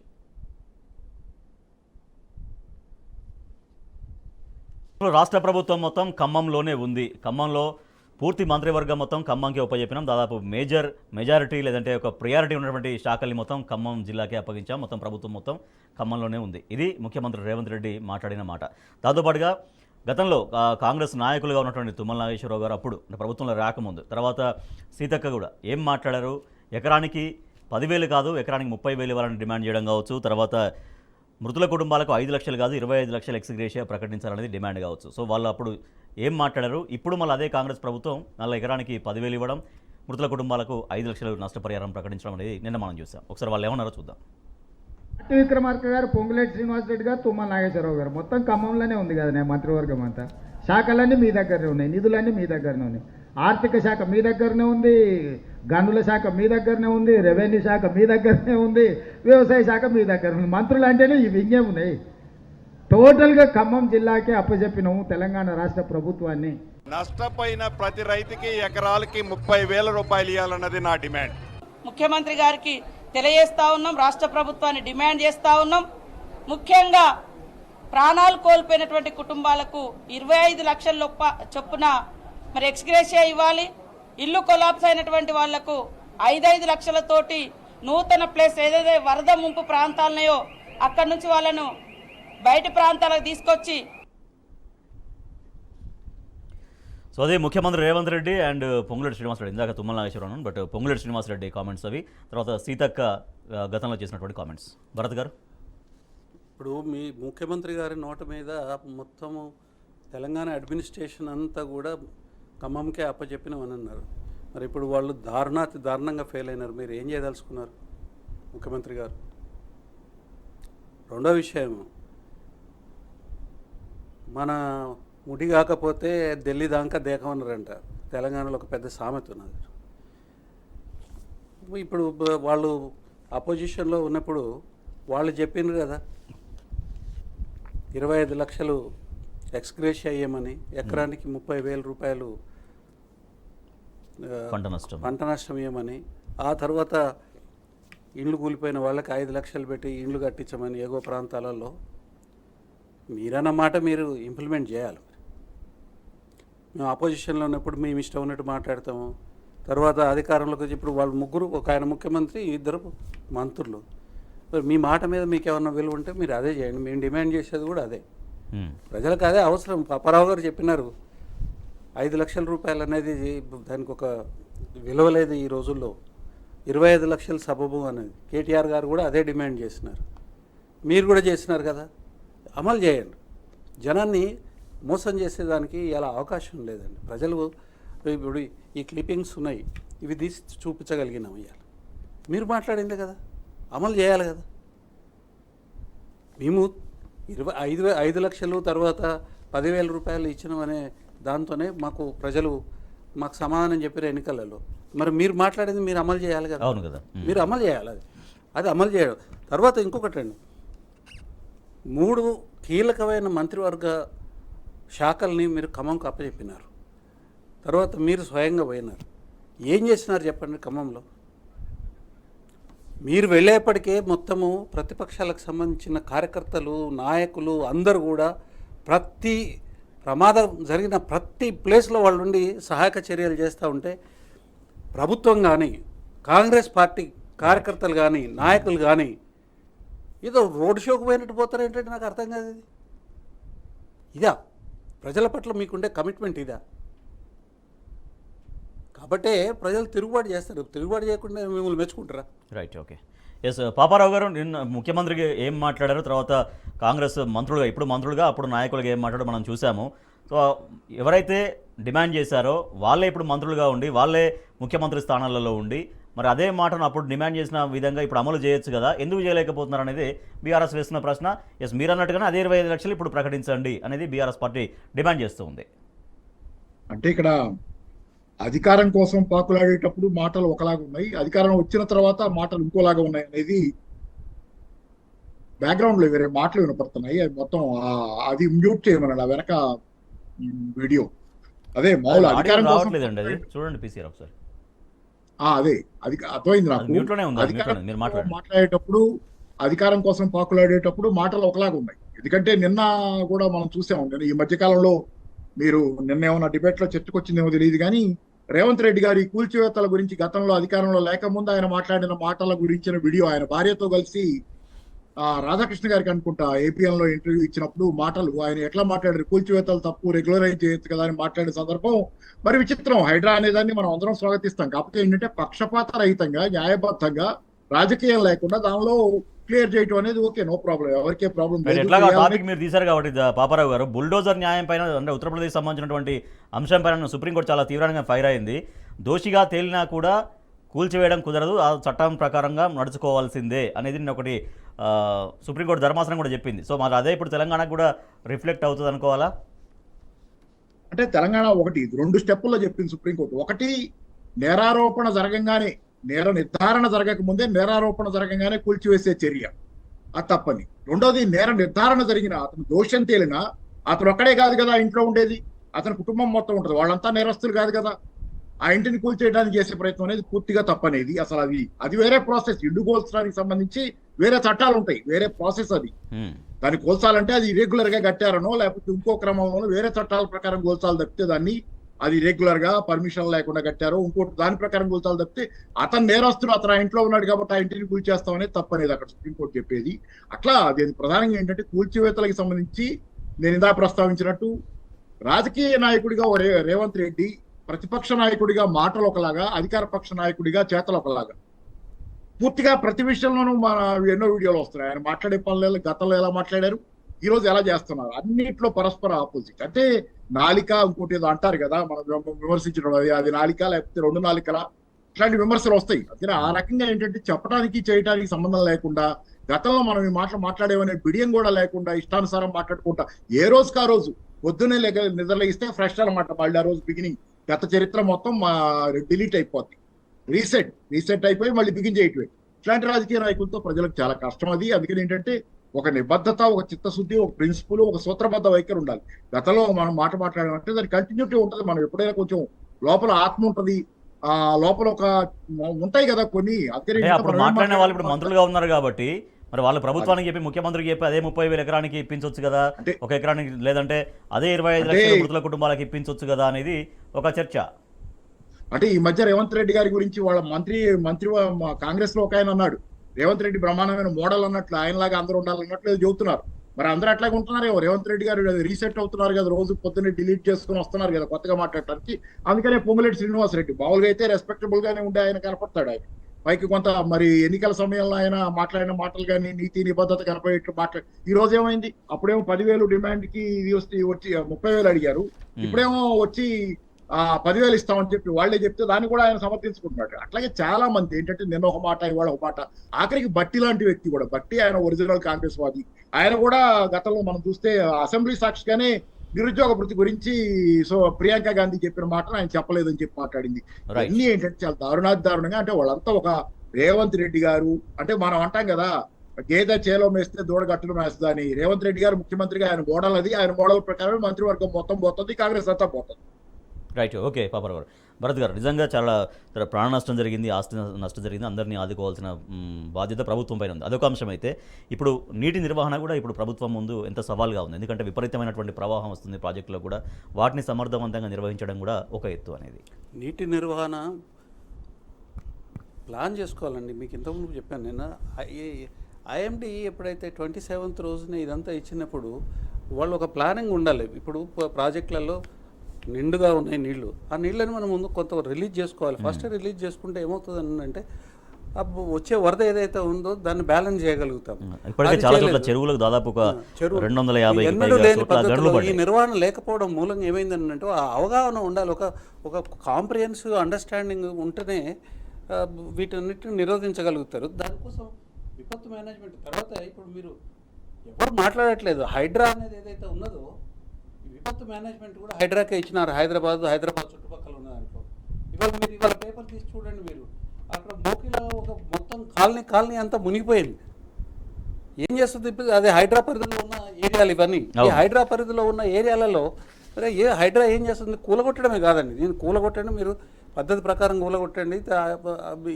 రాష్ట్ర ప్రభుత్వం మొత్తం ఖమ్మంలోనే ఉంది. ఖమ్మంలో పూర్తి మంత్రివర్గం మొత్తం ఖమ్మంకి అప్పచెప్పినాం. దాదాపు మెజారిటీ లేదంటే ఒక ప్రియారిటీ ఉన్నటువంటి శాఖల్ని మొత్తం ఖమ్మం జిల్లాకే అప్పగించాం. మొత్తం ప్రభుత్వం మొత్తం ఖమ్మంలోనే ఉంది. ఇది ముఖ్యమంత్రి రేవంత్ రెడ్డి మాట్లాడిన మాట. దాంతోపాటుగా గతంలో కాంగ్రెస్ నాయకులుగా ఉన్నటువంటి తుమ్మల నాగేశ్వరరావు గారు అప్పుడు అంటే ప్రభుత్వంలో రాకముందు, తర్వాత సీతక్క కూడా ఏం మాట్లాడారు? ఎకరానికి 10,000 కాదు ఎకరానికి 30,000 ఇవ్వాలని డిమాండ్ చేయడం కావచ్చు, తర్వాత మృతుల కుటుంబాలకు 5 లక్షలు కాదు 25 లక్షల ఎక్స్గ్రేషియా ప్రకటించాలనేది డిమాండ్ కావచ్చు. సో వాళ్ళు అప్పుడు ఏం మాట్లాడారు? ఇప్పుడు మళ్ళీ అదే కాంగ్రెస్ ప్రభుత్వం మళ్ళీ ఎకరానికి 10,000 ఇవ్వడం, మృతుల కుటుంబాలకు 5 లక్షలు నష్టపరిహారం ప్రకటించడం అనేది నిన్న మనం చూసాం. ఒకసారి వాళ్ళు ఏమన్నారో చూద్దాం. అట్టి విక్రమార్క గారు, పొంగులేటి శ్రీనివాసరెడ్డి గారు, తుమ్మల నాగేశ్వరరావు గారు, మొత్తం ఖమ్మంలోనే ఉంది కదా నేను మంత్రివర్గం అంతా. శాఖలన్నీ మీ దగ్గరనే ఉన్నాయి, నిధులన్నీ మీ దగ్గరనే ఉన్నాయి. ఆర్థిక శాఖ మీ దగ్గరనే ఉంది, గనుల శాఖ మీ దగ్గరనే ఉంది, రెవెన్యూ శాఖ మీ దగ్గరనే ఉంది, వ్యవసాయ శాఖ మీ దగ్గర ఉంది. మంత్రులు అంటేనే ఇవి ఇంకేం ఉన్నాయి. టోటల్గా ఖమ్మం జిల్లాకే అప్పచెప్పినాము తెలంగాణ రాష్ట్ర ప్రభుత్వాన్ని. నష్టపోయిన ప్రతి రైతుకి ఎకరాలకి 30,000 రూపాయలు ఇవ్వాలన్నది నా డిమాండ్. ముఖ్యమంత్రి గారికి తెలియజేస్తా ఉన్నాం, రాష్ట్ర ప్రభుత్వాన్ని డిమాండ్ చేస్తా ఉన్నాం. ముఖ్యంగా ప్రాణాలు కోల్పోయినటువంటి కుటుంబాలకు 25 లక్షల చొప్పున మరి ఎక్స్గ్రేషియా ఇవ్వాలి. ఇల్లు కొలాప్స్ అయినటువంటి వాళ్లకు 5 లక్షలతోటి నూతన ప్లేస్ ఏదైతే వరద ముంపు ప్రాంతాలన్నాయో అక్కడి నుంచి వాళ్ళను బయట ప్రాంతాలకు తీసుకొచ్చి. సో అదే ముఖ్యమంత్రి రేవంత్ రెడ్డి అండ్ పొంగులేటి శ్రీనివాసరెడ్డి, ఇందాక తుమ్మల నాగేశ్వరరావు బట్ పొంగులేటి శ్రీనివాసరెడ్డి కామెంట్స్ అవి, తర్వాత సీతక్క గతంలో చేసినటువంటి కామెంట్స్. భరత్ గారు, ఇప్పుడు మీ ముఖ్యమంత్రి గారి నోట మీద మొత్తము తెలంగాణ అడ్మినిస్ట్రేషన్ అంతా కూడా ఖమ్మంకే అప్పచెప్పినవని అన్నారు. మరి ఇప్పుడు వాళ్ళు దారుణాతి దారుణంగా ఫెయిల్ అయినారు. మీరు ఏం చేయదలుచుకున్నారు ముఖ్యమంత్రి గారు? రెండో విషయం, మన ముడి కాకపోతే ఢిల్లీ దాకా దేకమన్నారంట. తెలంగాణలో ఒక పెద్ద సామెత ఉన్నది. ఇప్పుడు వాళ్ళు అపోజిషన్లో ఉన్నప్పుడు వాళ్ళు చెప్పిండ్రు కదా 25 లక్షలు ఎక్స్గ్రేషియా అయ్యామని, ఎకరానికి 30,000 రూపాయలు పంట నష్టం ఇవ్వమని, ఆ తర్వాత ఇండ్లు కూలిపోయిన వాళ్ళకి 5 లక్షలు పెట్టి ఇండ్లు కట్టించమని ఎగువ ప్రాంతాలలో. మీరన్నమాట మీరు ఇంప్లిమెంట్ చేయాలి. మేము అపోజిషన్లో ఉన్నప్పుడు మేము ఇష్టం ఉన్నట్టు మాట్లాడతాము, తర్వాత అధికారంలోకి వచ్చి ఇప్పుడు వాళ్ళు ముగ్గురు, ఒక ఆయన ముఖ్యమంత్రి, 2 మంత్రులు. మరి మీ మాట మీద మీకు ఏమన్నా విలువ ఉంటే మీరు అదే చేయండి. మేము డిమాండ్ చేసేది కూడా అదే. ప్రజలకు అదే అవసరం. పాపారావు గారు చెప్పినారు 5 లక్షల రూపాయలు అనేది దానికి ఒక విలువ లేదు ఈ రోజుల్లో. 25 లక్షల సబబు అనేది కేటీఆర్ గారు కూడా అదే డిమాండ్ చేసినారు. మీరు కూడా చేసినారు కదా, అమలు చేయండి. జనాన్ని మోసం చేసేదానికి ఇలా అవకాశం లేదండి. ప్రజలు ఇప్పుడు ఈ క్లిప్పింగ్స్ ఉన్నాయి, ఇవి తీసి చూపించగలిగినాం. ఇవాళ మీరు మాట్లాడిందే కదా, అమలు చేయాలి కదా. మేము 5 లక్షలు తర్వాత 10,000 రూపాయలు ఇచ్చినామనే దాంతోనే మాకు ప్రజలు మాకు సమాధానం చెప్పారు ఎన్నికలలో. మరి మీరు మాట్లాడింది మీరు అమలు చేయాలి కదా. అవును కదా, మీరు అమలు చేయాలి. అది అమలు చేయడం. తర్వాత ఇంకొకటి అండి, 3 కీలకమైన మంత్రివర్గ శాఖల్ని మీరు ఖమ్మంకు అప్పచెప్పినారు. తర్వాత మీరు స్వయంగా పోయినారు. ఏం చేసినారు చెప్పండి ఖమ్మంలో? మీరు వెళ్ళేప్పటికే మొత్తము ప్రతిపక్షాలకు సంబంధించిన కార్యకర్తలు, నాయకులు అందరూ కూడా ప్రతి ప్రమాదం జరిగిన ప్రతి ప్లేస్లో వాళ్ళు ఉండి సహాయక చర్యలు చేస్తూ ఉంటే, ప్రభుత్వం కానీ కాంగ్రెస్ పార్టీ కార్యకర్తలు కానీ నాయకులు కానీ ఏదో రోడ్ షోకు పోయినట్టు పోతారు ఏంటంటే నాకు అర్థం కాదు. ఇదా ప్రజల పట్ల మీకుండే కమిట్మెంట్? ఇదా? కాబట్టే ప్రజలు తిరుగుబాటు చేస్తారు. తిరుగుబాటు చేయకుండా మిమ్మల్ని మెచ్చుకుంటారా? Right, okay. ఎస్, పాపారావు గారు, నిన్న ముఖ్యమంత్రికి ఏం మాట్లాడారు, తర్వాత కాంగ్రెస్ మంత్రులుగా, ఇప్పుడు మంత్రులుగా అప్పుడు నాయకులుగా ఏం మాట్లాడారో మనం చూసాము. సో ఎవరైతే డిమాండ్ చేశారో వాళ్ళే ఇప్పుడు మంత్రులుగా ఉండి, వాళ్ళే ముఖ్యమంత్రి స్థానాలలో ఉండి, మరి అదే మాటను అప్పుడు డిమాండ్ చేసిన విధంగా ఇప్పుడు అమలు చేయొచ్చు కదా, ఎందుకు చేయలేకపోతున్నారు అనేది బీఆర్ఎస్ వేస్తున్న ప్రశ్న. ఎస్, మీరు అన్నట్టుగానే అదే 25 లక్షలు ఇప్పుడు ప్రకటించండి అనేది బీఆర్ఎస్ పార్టీ డిమాండ్ చేస్తూ ఉంది. అంటే ఇక్కడ అధికారం కోసం పాకులాడేటప్పుడు మాటలు ఒకలాగా ఉన్నాయి, అధికారం వచ్చిన తర్వాత మాటలు ఇంకోలాగా ఉన్నాయి అనేది బ్యాక్గ్రౌండ్ లో వేరే మాటలు వినపడుతున్నాయి. అది మొత్తం అది మ్యూట్ చేయమన్నాడు ఆ వెనక వీడియో. అదే మామూలు అధికారం కోసం చూడండి పీసీఆర్ ఒకసారి. అదే అది అర్థమైంది నాకు. అధికారం మాట్లాడేటప్పుడు, అధికారం కోసం పాకులాడేటప్పుడు మాటలు ఒకలాగా ఉన్నాయి. ఎందుకంటే నిన్న కూడా మనం చూసాము. నేను ఈ మధ్యకాలంలో మీరు నిన్న ఏమన్నా డిబేట్ లో చర్చకొచ్చిందేమో తెలియదు కానీ, రేవంత్ రెడ్డి గారి కూల్చివేతల గురించి గతంలో అధికారంలో లేకముందు ఆయన మాట్లాడిన మాటల గురించిన వీడియో, ఆయన భార్యతో కలిసి రాధాకృష్ణ గారికి అనుకుంటా ఏపీఎన్ లో ఇంటర్వ్యూ ఇచ్చినప్పుడు మాటలు ఆయన ఎట్లా మాట్లాడారు, కూల్చివేతలు తప్పు, రెగ్యులరైజ్ చేయొచ్చు కదా అని మాట్లాడే సందర్భం మరి విచిత్రం. హైడ్రా అనేదాన్ని మనం అందరం స్వాగతిస్తాం. కాకపోతే ఏంటంటే పక్షపాత రహితంగా, న్యాయబద్ధంగా, రాజకీయం లేకుండా దానిలో క్లియర్ చేయటం అనేది ఓకే, నో ప్రాబ్లం, ఎవరికే ప్రాబ్లం లేదు. ఎట్లాగా టాపిక్ మీరు తీశారు కాబట్టి పాపారావు గారు, బుల్డోజర్ న్యాయం పైన, అంటే ఉత్తరప్రదేశ్ సంబంధించినటువంటి అంశం పైన సుప్రీంకోర్టు చాలా తీవ్రంగా ఫైర్ అయింది. దోషిగా తేలినా కూడా కూల్చివేయడం కుదరదు, ఆ చట్టం ప్రకారంగా నడుచుకోవాల్సిందే అనేది నిన్న ఒకటి సుప్రీంకోర్టు ధర్మాసనం కూడా చెప్పింది. సో మరి అదే ఇప్పుడు తెలంగాణకు కూడా రిఫ్లెక్ట్ అవుతుంది అనుకోవాలా? అంటే తెలంగాణ ఒకటి 2 స్టెప్పుల్లో చెప్పింది సుప్రీంకోర్టు. ఒకటి, నేరారోపణ జరగంగానే, నేర నిర్ధారణ జరగక ముందే నేరారోపణ జరగంగానే కూల్చివేసే చర్య అది తప్పని. రెండోది, నేర నిర్ధారణ జరిగిన అతను దోషం తేలినా అతను ఒక్కడే కాదు కదా ఇంట్లో ఉండేది, అతని కుటుంబం మొత్తం ఉంటుంది, వాళ్ళంతా నేరస్తులు కాదు కదా. ఆ ఇంటిని కూల్చేయడానికి చేసే ప్రయత్నం అనేది పూర్తిగా తప్పనేది. అసలు అది వేరే ప్రాసెస్. ఇల్లు కూల్చడానికి సంబంధించి వేరే చట్టాలు ఉంటాయి, వేరే ప్రాసెస్ అది. దాన్ని కూల్చాలంటే అది ఇరెగ్యులర్ గా కట్టారనో లేకపోతే ఇంకో క్రమంలోనో వేరే చట్టాల ప్రకారం కూల్చాలి తప్పితే దాన్ని అది రెగ్యులర్ గా పర్మిషన్ లేకుండా కట్టారో ఇంకోటి దాని ప్రకారం కూల్చాలి తప్పితే అతను నేరస్తుడు, అతను ఆ ఇంట్లో ఉన్నాడు కాబట్టి ఆ ఇంటిని కూల్చేస్తాం అనేది తప్పనేది అక్కడ సుప్రీంకోర్టు చెప్పేది. అట్లా అది ప్రధానంగా ఏంటంటే కూల్చివేతలకు సంబంధించి నేను ఇందా ప్రస్తావించినట్టు రాజకీయ నాయకుడిగా రేవంత్ రెడ్డి ప్రతిపక్ష నాయకుడిగా మాటలు ఒకలాగా, అధికార పక్ష నాయకుడిగా చేతలు ఒకలాగా, పూర్తిగా ప్రతి విషయంలోనూ మన ఎన్నో వీడియోలు వస్తున్నాయి. ఆయన మాట్లాడే పనులు గతంలో ఎలా మాట్లాడారు, ఈ రోజు ఎలా చేస్తున్నారు, అన్నిట్లో పరస్పర ఆపోజిట్. అంటే నాలిక ఇంకోటి ఏదో అంటారు కదా, మనం విమర్శించడం, అది నాలిక లేకపోతే 2 నాలికల, ఇట్లాంటి విమర్శలు వస్తాయి. అందుకని ఆ రకంగా ఏంటంటే చెప్పడానికి చేయడానికి సంబంధం లేకుండా, గతంలో మనం ఈ మాటలు మాట్లాడేవనే బిడియం కూడా లేకుండా ఇష్టానుసారం మాట్లాడుకుంటా ఏ రోజుకి ఆ రోజు పొద్దున్నే నిద్రలేస్తే ఫ్రెష్ అనమాట. మళ్ళీ ఆ రోజు బిగినింగ్ గత చరిత్ర మొత్తం డిలీట్ అయిపోద్ది, రీసెట్ అయిపోయి మళ్ళీ బిగిన్ చేయటమే. ఇట్లాంటి రాజకీయ నాయకులతో ప్రజలకు చాలా కష్టం అది. అందుకని ఏంటంటే ఒక నిబద్ధత, ఒక చిత్తశుద్ధి, ఒక ప్రిన్సిపల్, ఒక సూత్రబద్ధ వైఖరి ఉండాలి. గతంలో మనం మాట్లాడాలంటే దాని కంటిన్యూటీ ఉంటుంది. మనం ఎప్పుడైనా కొంచెం లోపల ఆత్మ ఉంటుంది, ఆ లోపల ఒక ఉంటాయి కదా కొన్ని. అప్పుడు మాట్లాడిన వాళ్ళు ఇప్పుడు మంత్రులుగా ఉన్నారు కాబట్టి మరి వాళ్ళు ప్రభుత్వానికి చెప్పి ముఖ్యమంత్రికి చెప్పి అదే 30,000 ఎకరానికి ఇప్పించవచ్చు కదా, ఒక ఎకరానికి, లేదంటే అదే 25 లక్షల మృతుల కుటుంబాలకు ఇప్పించవచ్చు కదా అనేది ఒక చర్చ. అంటే ఈ మధ్య రేవంత్ రెడ్డి గారి గురించి వాళ్ళ మంత్రి కాంగ్రెస్ లో ఒక ఆయన అన్నాడు, రేవంత్ రెడ్డి బ్రహ్మాండమైన మోడల్ అన్నట్లు, ఆయనలాగా అందరూ ఉండాలన్నట్లు చెబుతున్నారు. మరి అందరూ అట్లాగే ఉంటున్నారేమో. రేవంత్ రెడ్డి గారు రీసెట్ అవుతున్నారు కదా, రోజు పొద్దున్నే డిలీట్ చేసుకుని వస్తున్నారు కదా కొత్తగా మాట్లాడటానికి. అందుకనే పొంగులేటి శ్రీనివాసరెడ్డి మామూలుగా అయితే రెస్పెక్టబుల్ గానే ఉండే ఆయన కనపడతాడు. ఆయన పైకి కొంత మరి ఎన్నికల సమయంలో ఆయన మాట్లాడిన మాటలు కానీ నీతి నిబద్ధత కనపడేట్లు ఈ రోజు ఏమైంది, అప్పుడేమో 10,000 డిమాండ్ కి వచ్చి 30,000 అడిగారు, ఇప్పుడేమో వచ్చి 10,000 ఇస్తామని చెప్పి వాళ్ళే చెప్తే దాన్ని కూడా ఆయన సమర్థించుకుంటున్నాడు. అట్లాగే చాలా మంది ఏంటంటే నిన్న ఒక మాట, ఇవాళ ఒక మాట. ఆఖరికి బట్టి లాంటి వ్యక్తి కూడా, బట్టి ఆయన ఒరిజినల్ కాంగ్రెస్ వాది, ఆయన కూడా గతంలో మనం చూస్తే అసెంబ్లీ సాక్షిగానే నిరుద్యోగ వృత్తి గురించి ప్రియాంక గాంధీ చెప్పిన మాటను ఆయన చెప్పలేదని చెప్పి మాట్లాడింది. ఇవన్నీ ఏంటంటే చాలా దారుణంగా, అంటే వాళ్ళంతా ఒక రేవంత్ రెడ్డి గారు అంటే మనం అంటాం కదా, గేదె చేలో మేస్తే దూడ గట్టులు మేస్తుంది అని. రేవంత్ రెడ్డి గారు ముఖ్యమంత్రిగా ఆయన మోడల్ అది, ఆయన మోడల్ ప్రకారం మంత్రివర్గం మొత్తం పోతుంది, కాంగ్రెస్ అంతా పోతుంది. రైట్, ఓకే పాపరావు గారు. భరత్ గారు, నిజంగా చాలా ప్రాణ నష్టం జరిగింది, ఆస్తి నష్టం జరిగింది, అందరినీ ఆదుకోవాల్సిన బాధ్యత ప్రభుత్వం పైన ఉంది, అదొక అంశం. అయితే ఇప్పుడు నీటి నిర్వహణ కూడా ఇప్పుడు ప్రభుత్వం ముందు ఎంత సవాల్గా ఉంది, ఎందుకంటే విపరీతమైనటువంటి ప్రవాహం వస్తుంది ప్రాజెక్టులో కూడా, వాటిని సమర్థవంతంగా నిర్వహించడం కూడా ఒక ఎత్తు అనేది. నీటి నిర్వహణ ప్లాన్ చేసుకోవాలండి. మీకు ఇంతకుముందు చెప్పాను నేను, ఐఎండి ఎప్పుడైతే 27th రోజున ఇదంతా ఇచ్చినప్పుడు వాళ్ళు ఒక ప్లానింగ్ ఉండాలి. ఇప్పుడు ప్రాజెక్టులలో నిండుగా ఉన్నాయి నీళ్లు, ఆ నీళ్ళని మనం ముందు కొంత రిలీజ్ చేసుకోవాలి. ఫస్ట్ రిలీజ్ చేసుకుంటే ఏమవుతుంది అంటే వచ్చే వరద ఏదైతే ఉందో దాన్ని బ్యాలెన్స్ చేయగలుగుతాం. చెరువులకు దాదాపు ఈ నిర్వహణ లేకపోవడం మూలంగా ఏమైందంటే ఆ అవగాహన ఉండాలి, ఒక కాంప్రిహెన్సివ్ అండర్స్టాండింగ్ ఉంటేనే వీటన్నిటిని నిరోధించగలుగుతారు. దానికోసం విపత్తు మేనేజ్మెంట్ తర్వాత ఇప్పుడు మీరు ఎవరు మాట్లాడట్లేదు, హైడ్రా అనేది ఏదైతే ఉన్నదో విపత్తు మేనేజ్మెంట్ కూడా హైడ్రాకే ఇచ్చినారు. హైదరాబాద్ చుట్టుపక్కల ఉన్న దాంట్లో ఇవాళ పేపర్ తీసి చూడండి మీరు, అక్కడ మోకిలో ఒక మొత్తం కాలనీ అంతా మునిగిపోయింది. ఏం చేస్తుంది ఇప్పుడు, అదే హైడ్రా పరిధిలో ఉన్న ఏరియాలు ఇవన్నీ. ఈ హైడ్రా పరిధిలో ఉన్న ఏరియాలలో హైడ్రా ఏం చేస్తుంది, కూలగొట్టడమే కాదండి. నేను కూలగొట్టండి, మీరు పద్ధతి ప్రకారం కూలగొట్టండి,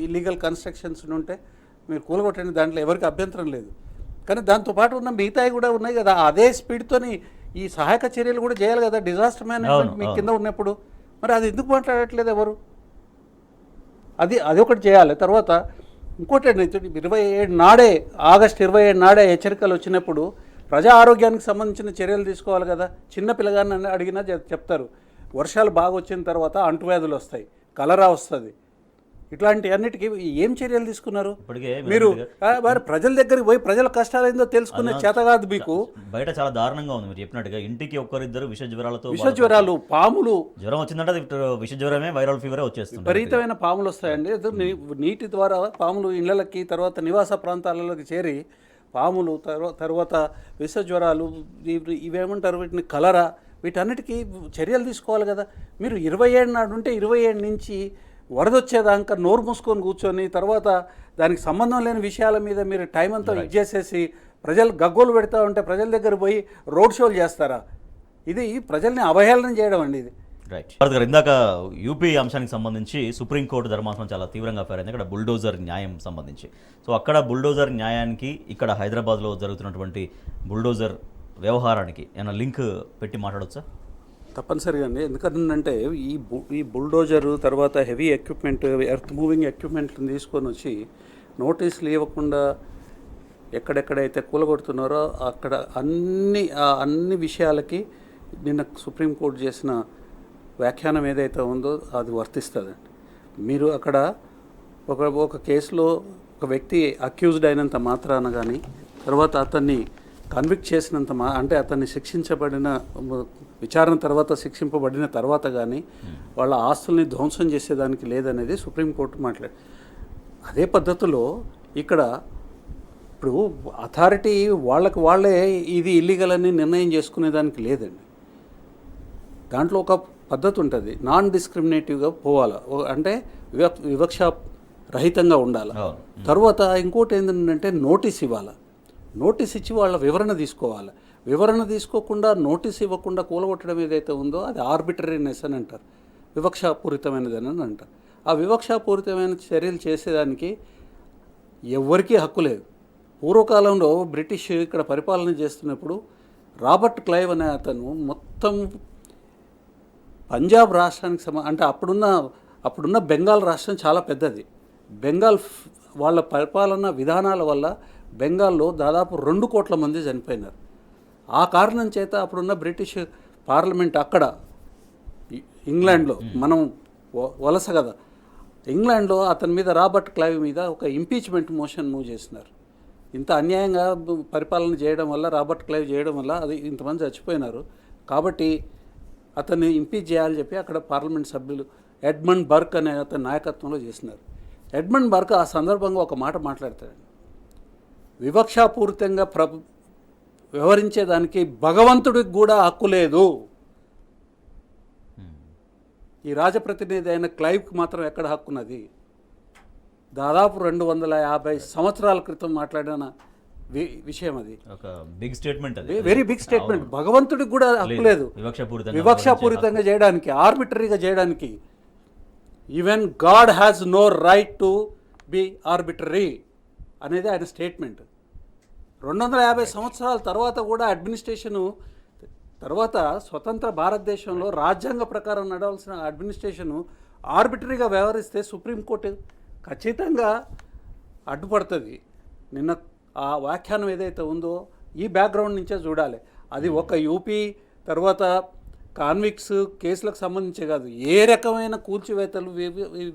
ఇల్లీగల్ కన్స్ట్రక్షన్స్ ఉంటే మీరు కూలగొట్టండి, దాంట్లో ఎవరికి అభ్యంతరం లేదు. కానీ దాంతోపాటు ఉన్న మిగతాయి కూడా ఉన్నాయి కదా, అదే స్పీడ్తోని ఈ సహాయక చర్యలు కూడా చేయాలి కదా. డిజాస్టర్ మేనేజ్మెంట్ మీ కింద ఉన్నప్పుడు మరి అది ఎందుకు మాట్లాడట్లేదు ఎవరు? అది ఒకటి చేయాలి. తర్వాత ఇంకోటి 27 నాడే, ఆగస్టు 27 నాడే హెచ్చరికలు వచ్చినప్పుడు ప్రజా ఆరోగ్యానికి సంబంధించిన చర్యలు తీసుకోవాలి కదా. చిన్న పిల్లగాన్ని అడిగినా చెప్తారు, వర్షాలు బాగా వచ్చిన తర్వాత అంటువ్యాధులు వస్తాయి, కలరా వస్తుంది, ఇట్లాంటి అన్నిటికీ ఏం చర్యలు తీసుకున్నారు ఇప్పటికే మీరు? మరి ప్రజల దగ్గరికి పోయి ప్రజల కష్టాలు ఏందో తెలుసుకునే చేత కాదు మీకు. బయట చాలా దారుణంగా ఉంది మీరు చెప్పినట్టుగా. ఇంటికి ఒక్కరిద్దరు విష జ్వరాలతో విష జ్వరాలు, పాములు, జ్వరం వచ్చిందంటే అది విష జ్వరమే, వైరల్ ఫీవరే వచ్చేస్తుంది. విపరీతమైన పాములు వస్తాయండి. నీటి ద్వారా పాములు ఇళ్లకి, తర్వాత నివాస ప్రాంతాలలోకి చేరి పాములు, తర్వాత విష జ్వరాలు, ఇవేమంటారు వీటిని, కలరా, వీటన్నిటికీ చర్యలు తీసుకోవాలి కదా. మీరు 27 నాడు ఉంటే 27 నుంచి వరద వచ్చేదాకా నోరు మూసుకొని కూర్చొని తర్వాత దానికి సంబంధం లేని విషయాల మీద మీరు టైం అంతా ఇచ్చేసేసి ప్రజలు గగ్గోలు పెడతా ఉంటే ప్రజల దగ్గర పోయి రోడ్ షోలు చేస్తారా? ఇది ప్రజల్ని అవహేళన చేయడం అండి ఇది. రైట్. భారత్ గారు, ఇందాక యూపీ అంశానికి సంబంధించి సుప్రీంకోర్టు ధర్మాసనం చాలా తీవ్రంగా ఫైర్ అయింది, అక్కడ బుల్డోజర్ న్యాయం సంబంధించి. సో అక్కడ బుల్డోజర్ న్యాయానికి ఇక్కడ హైదరాబాద్లో జరుగుతున్నటువంటి బుల్డోజర్ వ్యవహారానికి ఏమైనా లింక్ పెట్టి మాట్లాడొచ్చా? తప్పనిసరిగా అండి. ఎందుకంటే ఈ బుల్డోజరు, తర్వాత హెవీ ఎక్విప్మెంట్, ఎర్త్ మూవింగ్ ఎక్విప్మెంట్ని తీసుకొని వచ్చి నోటీసులు ఇవ్వకుండా ఎక్కడెక్కడైతే కూలగొడుతున్నారో అక్కడ అన్ని విషయాలకి నిన్న సుప్రీంకోర్టు చేసిన వ్యాఖ్యానం ఏదైతే ఉందో అది వర్తిస్తుందండి. మీరు అక్కడ ఒక కేసులో ఒక వ్యక్తి అక్యూజ్డ్ అయినంత మాత్రాన కానీ, తర్వాత అతన్ని కన్విక్ట్ చేసినంత అంటే అతన్ని శిక్షించబడిన, విచారణ తర్వాత శిక్షింపబడిన తర్వాత కానీ వాళ్ళ ఆస్తుల్ని ధ్వంసం చేసేదానికి లేదనేది సుప్రీంకోర్టు మాట్లాడి. అదే పద్ధతిలో ఇక్కడ ఇప్పుడు అథారిటీ వాళ్ళే ఇది ఇల్లీగల్ అని నిర్ణయం చేసుకునేదానికి లేదండి. దాంట్లో ఒక పద్ధతి ఉంటుంది, నాన్ డిస్క్రిమినేటివ్గా పోవాలా, అంటే వివక్ష రహితంగా ఉండాలి. తర్వాత ఇంకోటి ఏంటంటే నోటీస్ ఇవ్వాలి. నోటీస్ ఇచ్చి వాళ్ళ వివరణ తీసుకోవాలి. వివరణ తీసుకోకుండా నోటీస్ ఇవ్వకుండా కూలగొట్టడం ఏదైతే ఉందో అది ఆర్బిటరీనెస్ అని అంటారు, వివక్షాపూరితమైనదని అని అంటారు. ఆ వివక్షాపూరితమైన చర్యలు చేసేదానికి ఎవరికీ హక్కు లేదు. పూర్వకాలంలో బ్రిటిష్ ఇక్కడ పరిపాలన చేస్తున్నప్పుడు రాబర్ట్ క్లైవ్ అనే అతను మొత్తం పంజాబ్ రాష్ట్రానికి అంటే అప్పుడున్న బెంగాల్ రాష్ట్రం చాలా పెద్దది. బెంగాల్ వాళ్ళ పరిపాలన విధానాల వల్ల బెంగాల్లో దాదాపు 2 కోట్ల మంది చనిపోయినారు. ఆ కారణం చేత అప్పుడున్న బ్రిటిష్ పార్లమెంట్ అక్కడ ఇంగ్లాండ్లో, మనం వలస కదా, ఇంగ్లాండ్లో అతని మీద, రాబర్ట్ క్లైవ్ మీద ఒక ఇంపీచ్మెంట్ మోషన్ మూవ్ చేసినారు. ఇంత అన్యాయంగా పరిపాలన చేయడం వల్ల, రాబర్ట్ క్లైవ్ చేయడం వల్ల అది ఇంతమంది చచ్చిపోయినారు. కాబట్టి అతన్ని ఇంపీచ్ చేయాలని చెప్పి అక్కడ పార్లమెంట్ సభ్యులు ఎడ్మండ్ బర్క్ అనే అతని నాయకత్వంలో చేసినారు. ఎడ్మండ్ బర్క్ ఆ సందర్భంగా ఒక మాట మాట్లాడతాడు, వివక్షాపూరితంగా వ్యవహరించేదానికి భగవంతుడికి కూడా హక్కు లేదు. ఈ రాజప్రతినిధి అయిన క్లైవ్కి మాత్రం ఎక్కడ హక్కున్నది? దాదాపు 250 సంవత్సరాల క్రితం మాట్లాడిన విషయం అది. ఒక బిగ్ స్టేట్మెంట్, అది వెరీ బిగ్ స్టేట్మెంట్. భగవంతుడికి కూడా హక్కు లేదు వివక్షాపూరితంగా చేయడానికి, ఆర్బిటరీగా చేయడానికి. Even God has no right to be arbitrary అనేది ఆయన స్టేట్మెంట్. 250 సంవత్సరాల తర్వాత కూడా అడ్మినిస్ట్రేషను, తర్వాత స్వతంత్ర భారతదేశంలో రాజ్యాంగ ప్రకారం నడవాల్సిన అడ్మినిస్ట్రేషను ఆర్బిటరీగా వ్యవహరిస్తే సుప్రీంకోర్టు ఖచ్చితంగా అడ్డుపడుతుంది. నిన్న ఆ వ్యాఖ్యానం ఏదైతే ఉందో ఈ బ్యాక్గ్రౌండ్ నుంచే చూడాలి. అది ఒక యూపీ తర్వాత కాన్విక్స్ కేసులకు సంబంధించే కాదు, ఏ రకమైన కూల్చివేతలు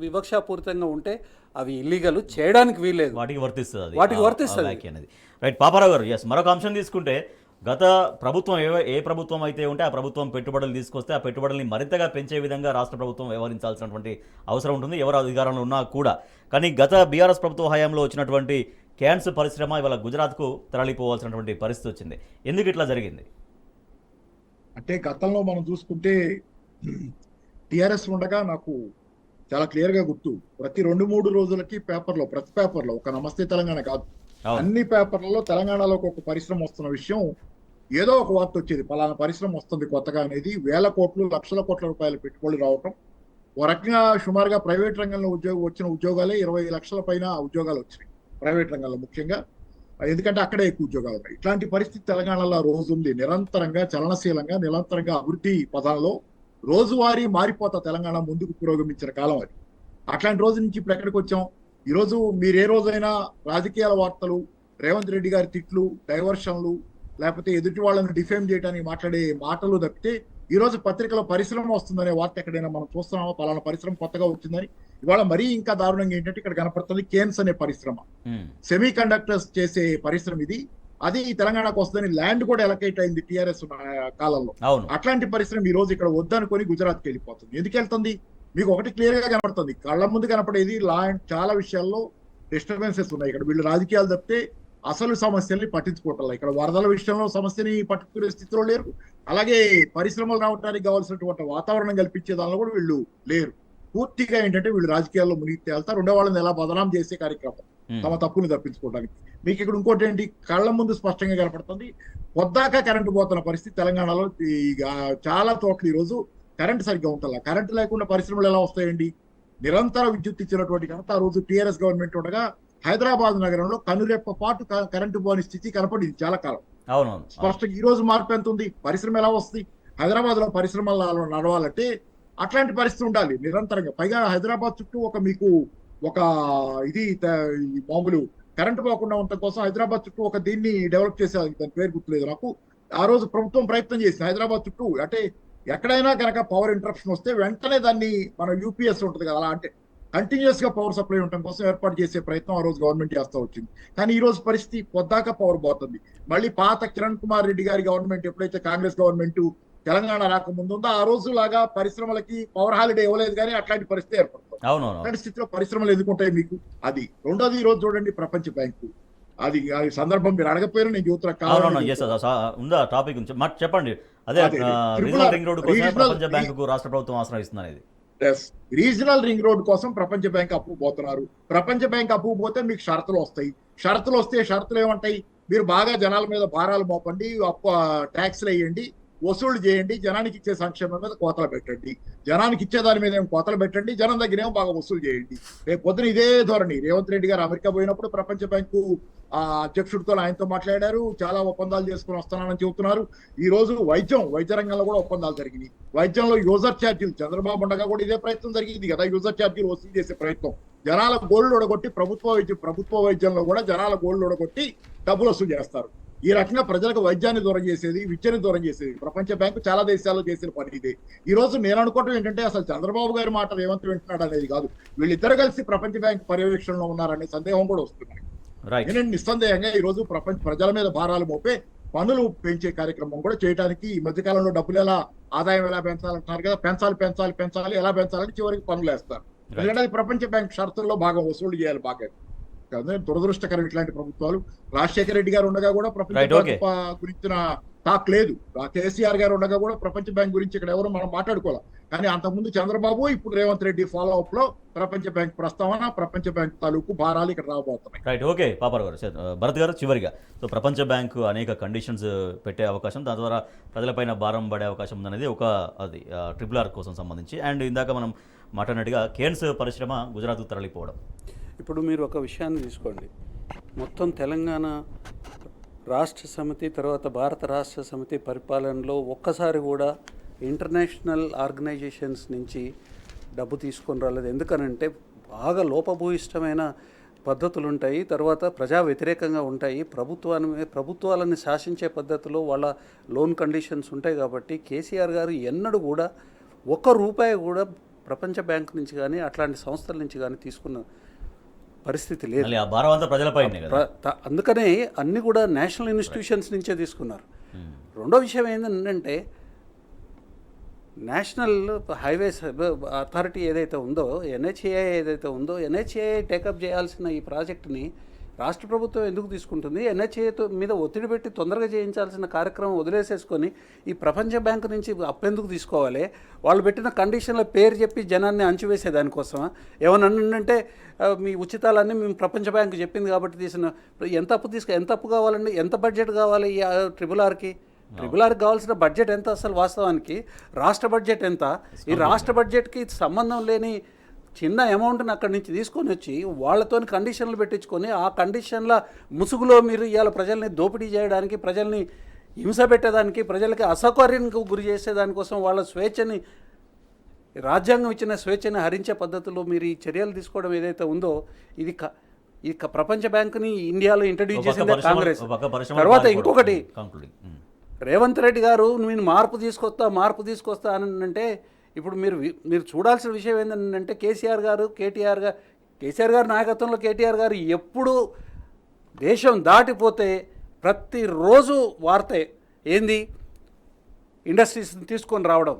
వివక్షాపూరితంగా ఉంటే అవి ఇల్లీగల్, చేయడానికి వీల్లేదు, వాటికి వర్తిస్తుంది. అనేది రైట్. పాపారావు గారు, ఎస్, మరొక అంశం తీసుకుంటే గత ప్రభుత్వం ఏ ప్రభుత్వం అయితే ఉంటే ఆ ప్రభుత్వం పెట్టుబడులు తీసుకొస్తే ఆ పెట్టుబడుల్ని మరింతగా పెంచే విధంగా రాష్ట్ర ప్రభుత్వం వ్యవహరించాల్సినటువంటి అవసరం ఉంటుంది, ఎవరు అధికారంలో ఉన్నా కూడా. కానీ గత బీఆర్ఎస్ ప్రభుత్వ హయాంలో వచ్చినటువంటి క్యాన్స్ పరిశ్రమ ఇవాళ గుజరాత్కు తరలిపోవాల్సినటువంటి పరిస్థితి వచ్చింది. ఎందుకు ఇట్లా జరిగింది? అంటే గతంలో మనం చూసుకుంటే టిఆర్ఎస్ ఉండగా నాకు చాలా క్లియర్గా గుర్తు, ప్రతి 2-3 రోజులకి పేపర్లో, ప్రతి పేపర్లో, ఒక నమస్తే తెలంగాణ కాదు, అన్ని పేపర్లలో తెలంగాణలోకి ఒక పరిశ్రమ వస్తున్న విషయం ఏదో ఒక వార్త వచ్చేది, పలానా పరిశ్రమ వస్తుంది కొత్తగా అనేది. వేల కోట్లు, లక్షల కోట్ల రూపాయల పెట్టుబడులు రావటం. ఓ రకంగా సుమారుగా ప్రైవేట్ రంగంలో వచ్చిన ఉద్యోగాలే 20 లక్షల పైన ఉద్యోగాలు వచ్చినాయి ప్రైవేట్ రంగంలో ముఖ్యంగా, ఎందుకంటే అక్కడే ఎక్కువ ఉద్యోగాలు ఉన్నాయి. ఇట్లాంటి పరిస్థితి తెలంగాణలో రోజు ఉంది. నిరంతరంగా చలనశీలంగా నిరంతరంగా అభివృద్ధి పదాల్లో రోజువారీ మారిపోతా తెలంగాణ ముందుకు పురోగమించిన కాలం అది. అట్లాంటి రోజు నుంచి ఇప్పుడు ఎక్కడికి వచ్చాం? ఈరోజు మీరు ఏ రోజైనా రాజకీయాల వార్తలు, రేవంత్ రెడ్డి గారి తిట్లు, డైవర్షన్లు, లేకపోతే ఎదుటి వాళ్ళని డిఫేమ్ చేయడానికి మాట్లాడే మాటలు తప్పితే ఈరోజు పత్రికలో పరిశ్రమ వస్తుందనే వార్త ఎక్కడైనా మనం చూస్తున్నామా? పలానా పరిశ్రమ కొత్తగా వచ్చిందని ఇవాళ మరీ ఇంకా దారుణంగా ఏంటంటే ఇక్కడ కనపడుతుంది కేన్స్ అనే పరిశ్రమ, సెమీ కండక్టర్స్ చేసే పరిశ్రమ ఇది. అది తెలంగాణకు వస్తుందని ల్యాండ్ కూడా ఎలకేట్ అయింది టీఆర్ఎస్ కాలంలో. అవును. అట్లాంటి పరిశ్రమ ఈ రోజు ఇక్కడ వద్దనుకొని గుజరాత్కి వెళ్ళిపోతుంది. ఎందుకు వెళ్తుంది? మీకు ఒకటి క్లియర్ గా కనపడుతుంది, కళ్ళ ముందు కనపడేది చాలా విషయాల్లో డిస్టర్బెన్సెస్ ఉన్నాయి. ఇక్కడ వీళ్ళు రాజకీయాలు తప్పితే అసలు సమస్యల్ని పట్టించుకోవటం. ఇక్కడ వరదల విషయంలో సమస్యని పట్టించుకునే స్థితిలో లేరు. అలాగే పరిశ్రమలు రావడానికి కావాల్సినటువంటి వాతావరణం కల్పించే దానిలో కూడా వీళ్ళు లేరు. పూర్తిగా ఏంటంటే వీళ్ళు రాజకీయాల్లో మునిగి తేల్తారు, ఉండే వాళ్ళని ఎలా బదనాం చేసే కార్యక్రమం తమ తప్పుని తప్పించుకోవడానికి. మీకు ఇక్కడ ఇంకోటి ఏంటి, కళ్ళ ముందు స్పష్టంగా కనపడుతుంది, పొద్దాక కరెంటు పోతున్న పరిస్థితి తెలంగాణలో. చాలా చోట్ల ఈ రోజు కరెంటు సరిగ్గా ఉంటుందా? కరెంటు లేకుండా పరిశ్రమలు ఎలా వస్తాయండి? నిరంతర విద్యుత్ ఇచ్చినటువంటి ఘనత ఆ రోజు టీఆర్ఎస్ గవర్నమెంట్ ఉండగా హైదరాబాద్ నగరంలో కనురెప్ప పాటు కరెంటు పోని స్థితి కనపడింది చాలా కాలం. అవునవును. స్పష్టంగా ఈ రోజు మార్పు ఎంత ఉంది? పరిశ్రమ ఎలా వస్తుంది? హైదరాబాద్ లో పరిశ్రమలు నడవాలంటే అట్లాంటి పరిస్థితి ఉండాలి నిరంతరంగా. పైగా హైదరాబాద్ చుట్టూ మీకు ఒక మామూలు కరెంటు పోకుండా ఉండటం కోసం హైదరాబాద్ చుట్టూ ఒక దీన్ని డెవలప్ చేసేది, దాని పేరు గుర్తులేదు నాకు. ఆ రోజు ప్రభుత్వం ప్రయత్నం చేసింది హైదరాబాద్ చుట్టూ. అంటే ఎక్కడైనా కనుక పవర్ ఇంటరప్షన్ వస్తే వెంటనే దాన్ని మనం యూపీఎస్ ఉంటుంది కదా, అలా అంటే కంటిన్యూస్ గా పవర్ సప్లై ఉండటం కోసం ఏర్పాటు చేసే ప్రయత్నం ఆ రోజు గవర్నమెంట్ చేస్తూ వచ్చింది. కానీ ఈ రోజు పరిస్థితి పొద్దాక పవర్ పోతుంది. మళ్ళీ పాత కిరణ్ కుమార్ రెడ్డి గారి గవర్నమెంట్ ఎప్పుడైతే కాంగ్రెస్ గవర్నమెంట్ తెలంగాణ రాకముందు ఉందో ఆ రోజు లాగా పరిశ్రమలకి పవర్ హాలిడే ఇవ్వలేదు, కానీ అట్లాంటి పరిస్థితి ఏర్పడుతుంది. అలాంటి స్థితిలో పరిశ్రమలు ఎదుర్కొంటాయి మీకు. అది రెండోది, ఈ రోజు చూడండి ప్రపంచ బ్యాంకు, అది సందర్భం మీరు అడగపోయినా నేను చెప్తున్నా. ఉందా టాపిక్ చెప్పండి. అదే రీజనల్ రింగ్ రోడ్ కోసం ప్రపంచ బ్యాంకుకు రాష్ట్ర ప్రభుత్వం ఆశ్రయిస్తుంది అనేది. రీజనల్ రింగ్ రోడ్ కోసం ప్రపంచ బ్యాంక్ అప్పు పోతున్నారు. ప్రపంచ బ్యాంక్ అప్పు పోతే మీకు షరతులు వస్తాయి. షరతులు వస్తే షరతులు ఏమంటాయి? మీరు బాగా జనాల మీద భారాలు మోపండి, అప్పు ట్యాక్స్లు వేయండి, వసూళ్లు చేయండి, జనానికి ఇచ్చే సంక్షేమం మీద కోతలు పెట్టండి, జనానికి ఇచ్చే దాని మీద ఏమో కోతలు పెట్టండి, జనం దగ్గర ఏమో బాగా వసూలు చేయండి. రేపు పొద్దున ఇదే ధోరణి. రేవంత్ రెడ్డి గారు అమెరికా పోయినప్పుడు ప్రపంచ బ్యాంకు అధ్యక్షుడితో ఆయనతో మాట్లాడారు, చాలా ఒప్పందాలు చేసుకుని వస్తున్నానని చెబుతున్నారు. ఈ రోజు వైద్య రంగంలో కూడా ఒప్పందాలు జరిగినాయి. వైద్యంలో యూజర్ ఛార్జీలు చంద్రబాబు ఉండగా కూడా ఇదే ప్రయత్నం జరిగింది కదా, యూజర్ ఛార్జీలు వసూలు చేసే ప్రయత్నం. జనాల గోల్డ్ ఒడగొట్టి ప్రభుత్వ వైద్యంలో కూడా జనాల గోల్డ్ ఒడగొట్టి డబ్బులు వసూలు చేస్తారు. ఈ రకంగా ప్రజలకు వైద్యాన్ని దూరం చేసేది, విద్యని దూరం చేసేది ప్రపంచ బ్యాంకు చాలా దేశాల్లో చేసిన పని ఇదే. ఈ రోజు నేను అనుకోవటం ఏంటంటే అసలు చంద్రబాబు గారి మాట రేవంత్ వింటున్నాడు అనేది కాదు, వీళ్ళిద్దరు కలిసి ప్రపంచ బ్యాంక్ పర్యవేక్షణలో ఉన్నారనే సందేహం కూడా వస్తుంది. నేను నిస్సందేహంగా ఈ రోజు ప్రజల మీద భారాలు మోపే పన్నులు పెంచే కార్యక్రమం కూడా చేయడానికి ఈ మధ్యకాలంలో డబ్బులు ఎలా ఆదాయం ఎలా పెంచాలంటున్నారు కదా, పెంచాలి ఎలా పెంచాలని చివరికి పన్నులు వేస్తారు. ఎందుకంటే అది ప్రపంచ బ్యాంక్ షరతుల్లో భాగం, వసూలు చేయాలి బాగా. దురదృష్టకరం ఇట్లాంటి ప్రభుత్వాలు. రాజశేఖర రెడ్డి గారు ఉండగా కూడా ప్రపంచ బ్యాంక్ గురించిన టాక్ లేదు. కేసీఆర్ గారు ఉండగా కూడా ప్రపంచ బ్యాంక్ గురించి ఇక్కడ ఎవరు మనం మాట్లాడుకోవాలి. కానీ అంతకుముందు చంద్రబాబు, ఇప్పుడు రేవంత్ రెడ్డి ఫాలో అప్ లో ప్రపంచ బ్యాంక్ ప్రస్తావన, ప్రపంచ బ్యాంక్ తాలూకు భారాలు ఇక్కడ రాబోతున్నాయి. రైట్, ఓకే పాపారావు గారు. భరత్ గారు, చివరిగా సో ప్రపంచ బ్యాంకు అనేక కండిషన్స్ పెట్టే అవకాశం, దాని ద్వారా ప్రజలపైన భారం పడే అవకాశం ఉందనేది ఒక అది RRR కోసం సంబంధించి. అండ్ ఇందాక మనం మాట్లాడినట్టుగా కేన్స్ పరిశ్రమ గుజరాత్కు తరలిపోవడం. ఇప్పుడు మీరు ఒక విషయాన్ని తీసుకోండి, మొత్తం తెలంగాణ రాష్ట్ర సమితి తర్వాత భారత రాష్ట్ర సమితి పరిపాలనలో ఒక్కసారి కూడా ఇంటర్నేషనల్ ఆర్గనైజేషన్స్ నుంచి డబ్బు తీసుకొని రాలేదు. ఎందుకనంటే బాగా లోపభూయిష్టమైన పద్ధతులు ఉంటాయి, తర్వాత ప్రజా వ్యతిరేకంగా ఉంటాయి, ప్రభుత్వాలని శాసించే పద్ధతిలో వాళ్ళ లోన్ కండిషన్స్ ఉంటాయి. కాబట్టి కేసీఆర్ గారు ఎన్నడూ కూడా ₹1 కూడా ప్రపంచ బ్యాంక్ నుంచి కానీ అట్లాంటి సంస్థల నుంచి కానీ తీసుకున్న పరిస్థితి లేదు. అందుకనే అన్ని కూడా నేషనల్ ఇన్స్టిట్యూషన్స్ నుంచే తీసుకున్నారు. రెండో విషయం ఏంటంటే నేషనల్ హైవేస్ అథారిటీ ఏదైతే ఉందో, NHAI ఏదైతే ఉందో, NHAI టేకప్ చేయాల్సిన ఈ ప్రాజెక్టుని రాష్ట్ర ప్రభుత్వం ఎందుకు తీసుకుంటుంది? NHAI మీద ఒత్తిడి పెట్టి తొందరగా చేయించాల్సిన కార్యక్రమం వదిలేసేసుకొని ఈ ప్రపంచ బ్యాంకు నుంచి అప్పెందుకు తీసుకోవాలి? వాళ్ళు పెట్టిన కండిషన్ల పేరు చెప్పి జనాన్ని అంచువేసే దానికోసమా? ఏమనంటే మీ ఉచితాలన్నీ మేము ప్రపంచ బ్యాంకు చెప్పింది కాబట్టి తీసిన. ఎంత అప్పు కావాలండి? ఎంత బడ్జెట్ కావాలి ఈ RRRకి? RRRకి కావాల్సిన బడ్జెట్ ఎంత అసలు వాస్తవానికి? రాష్ట్ర బడ్జెట్ ఎంత? ఈ రాష్ట్ర బడ్జెట్కి సంబంధం లేని చిన్న అమౌంట్ని అక్కడి నుంచి తీసుకొని వచ్చి వాళ్ళతో కండిషన్లు పెట్టించుకొని ఆ కండిషన్ల ముసుగులో మీరు ఇవాళ ప్రజల్ని దోపిడీ చేయడానికి, ప్రజల్ని హింస పెట్టేదానికి, ప్రజలకి అసౌకర్యానికి గురి చేసేదానికోసం వాళ్ళ స్వేచ్ఛని, రాజ్యాంగం ఇచ్చిన స్వేచ్ఛని హరించే పద్ధతిలో మీరు ఈ చర్యలు తీసుకోవడం ఏదైతే ఉందో, ఇది ప్రపంచ బ్యాంకుని ఇండియాలో ఇంట్రడ్యూస్ చేసిందే కాంగ్రెస్. తర్వాత ఇంకొకటి, రేవంత్ రెడ్డి గారు నేను మార్పు తీసుకొస్తా అని అంటే ఇప్పుడు మీరు చూడాల్సిన విషయం ఏంటంటే కేసీఆర్ గారి నాయకత్వంలో కేటీఆర్ గారు ఎప్పుడు దేశం దాటిపోతే ప్రతిరోజు వార్తే ఏంది ఇండస్ట్రీస్ని తీసుకొని రావడం.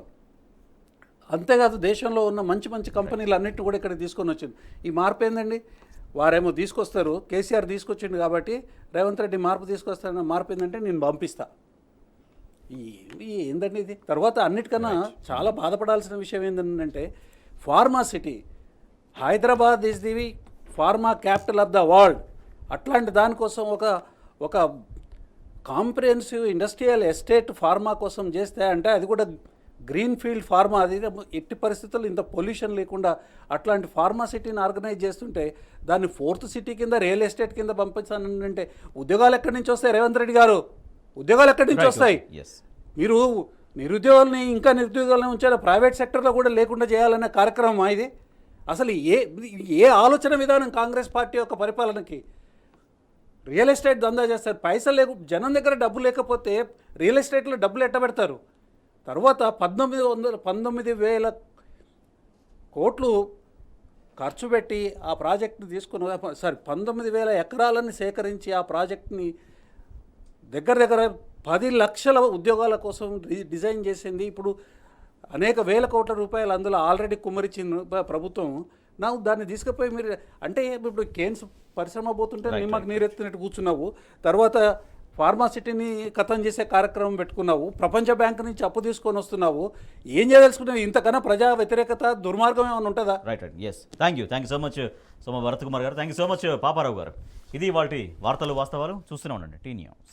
అంతేకాదు దేశంలో ఉన్న మంచి మంచి కంపెనీలు అన్నిటిని కూడా ఇక్కడ తీసుకొని వచ్చింది. ఈ మార్పు ఏందండి? వారేమో తీసుకొస్తారు, కేసీఆర్ తీసుకొచ్చిండు కాబట్టి రేవంత్ రెడ్డి మార్పు తీసుకొస్తారన్న మార్పు ఏంటంటే నేను పంపిస్తా. ఏందండి ఇది? తర్వాత అన్నిటికన్నా చాలా బాధపడాల్సిన విషయం ఏంటంటే pharma city, Hyderabad is the pharma capital of the world. అట్లాంటి దానికోసం ఒక కాంప్రిహెన్సివ్ ఇండస్ట్రియల్ ఎస్టేట్ ఫార్మా కోసం చేస్తే అంటే అది కూడా గ్రీన్ ఫీల్డ్ ఫార్మా, అది ఎట్టి పరిస్థితుల్లో ఇంత పొల్యూషన్ లేకుండా అట్లాంటి ఫార్మా సిటీని ఆర్గనైజ్ చేస్తుంటే దాన్ని 4th సిటీ కింద రియల్ ఎస్టేట్ కింద పంపించానంటే ఉద్యోగాలు ఎక్కడి నుంచి వస్తాయి? రేవంత్ రెడ్డి గారు, ఉద్యోగాలు ఎక్కడి నుంచి వస్తాయి? మీరు నిరుద్యోగుల్ని ఇంకా నిరుద్యోగాలను ఉంచాలి, ప్రైవేట్ సెక్టర్లో కూడా లేకుండా చేయాలనే కార్యక్రమం ఇది. అసలు ఏ ఆలోచన విధానం కాంగ్రెస్ పార్టీ యొక్క పరిపాలనకి? రియల్ ఎస్టేట్ దందా చేస్తారు, పైసలు జనం దగ్గర డబ్బు లేకపోతే రియల్ ఎస్టేట్లో డబ్బులు ఎట్టబెడతారు. తర్వాత 19,000 కోట్లు ఖర్చు పెట్టి ఆ ప్రాజెక్టుని తీసుకుని 19,000 ఎకరాలని సేకరించి ఆ ప్రాజెక్ట్ని దగ్గర 10 లక్షల ఉద్యోగాల కోసం డిజైన్ చేసింది. ఇప్పుడు అనేక వేల కోట్ల రూపాయలు అందులో ఆల్రెడీ కుమ్మరించిన ప్రభుత్వం. నాకు దాన్ని తీసుకుపోయి మీరు అంటే ఇప్పుడు కేన్స్ పరిశ్రమ పోతుంటే నిమ్మకు నీరెత్తినట్టు కూర్చున్నావు, తర్వాత ఫార్మాసిటీని ఖతం చేసే కార్యక్రమం పెట్టుకున్నావు, ప్రపంచ బ్యాంక్ నుంచి అప్పు తీసుకొని వస్తున్నావు. ఏం చేయదలుచుకున్నావు? ఇంతకన్నా ప్రజా వ్యతిరేకత దుర్మార్గం ఏమైనా ఉంటుందా? Right. Yes, thank you so much Soma Bharat Kumar గారు. Thank you so much Paparao గారు. ఇది వాటి వార్తలు వాస్తవాలు. చూస్తూనే ఉండండి టీ న్యూస్.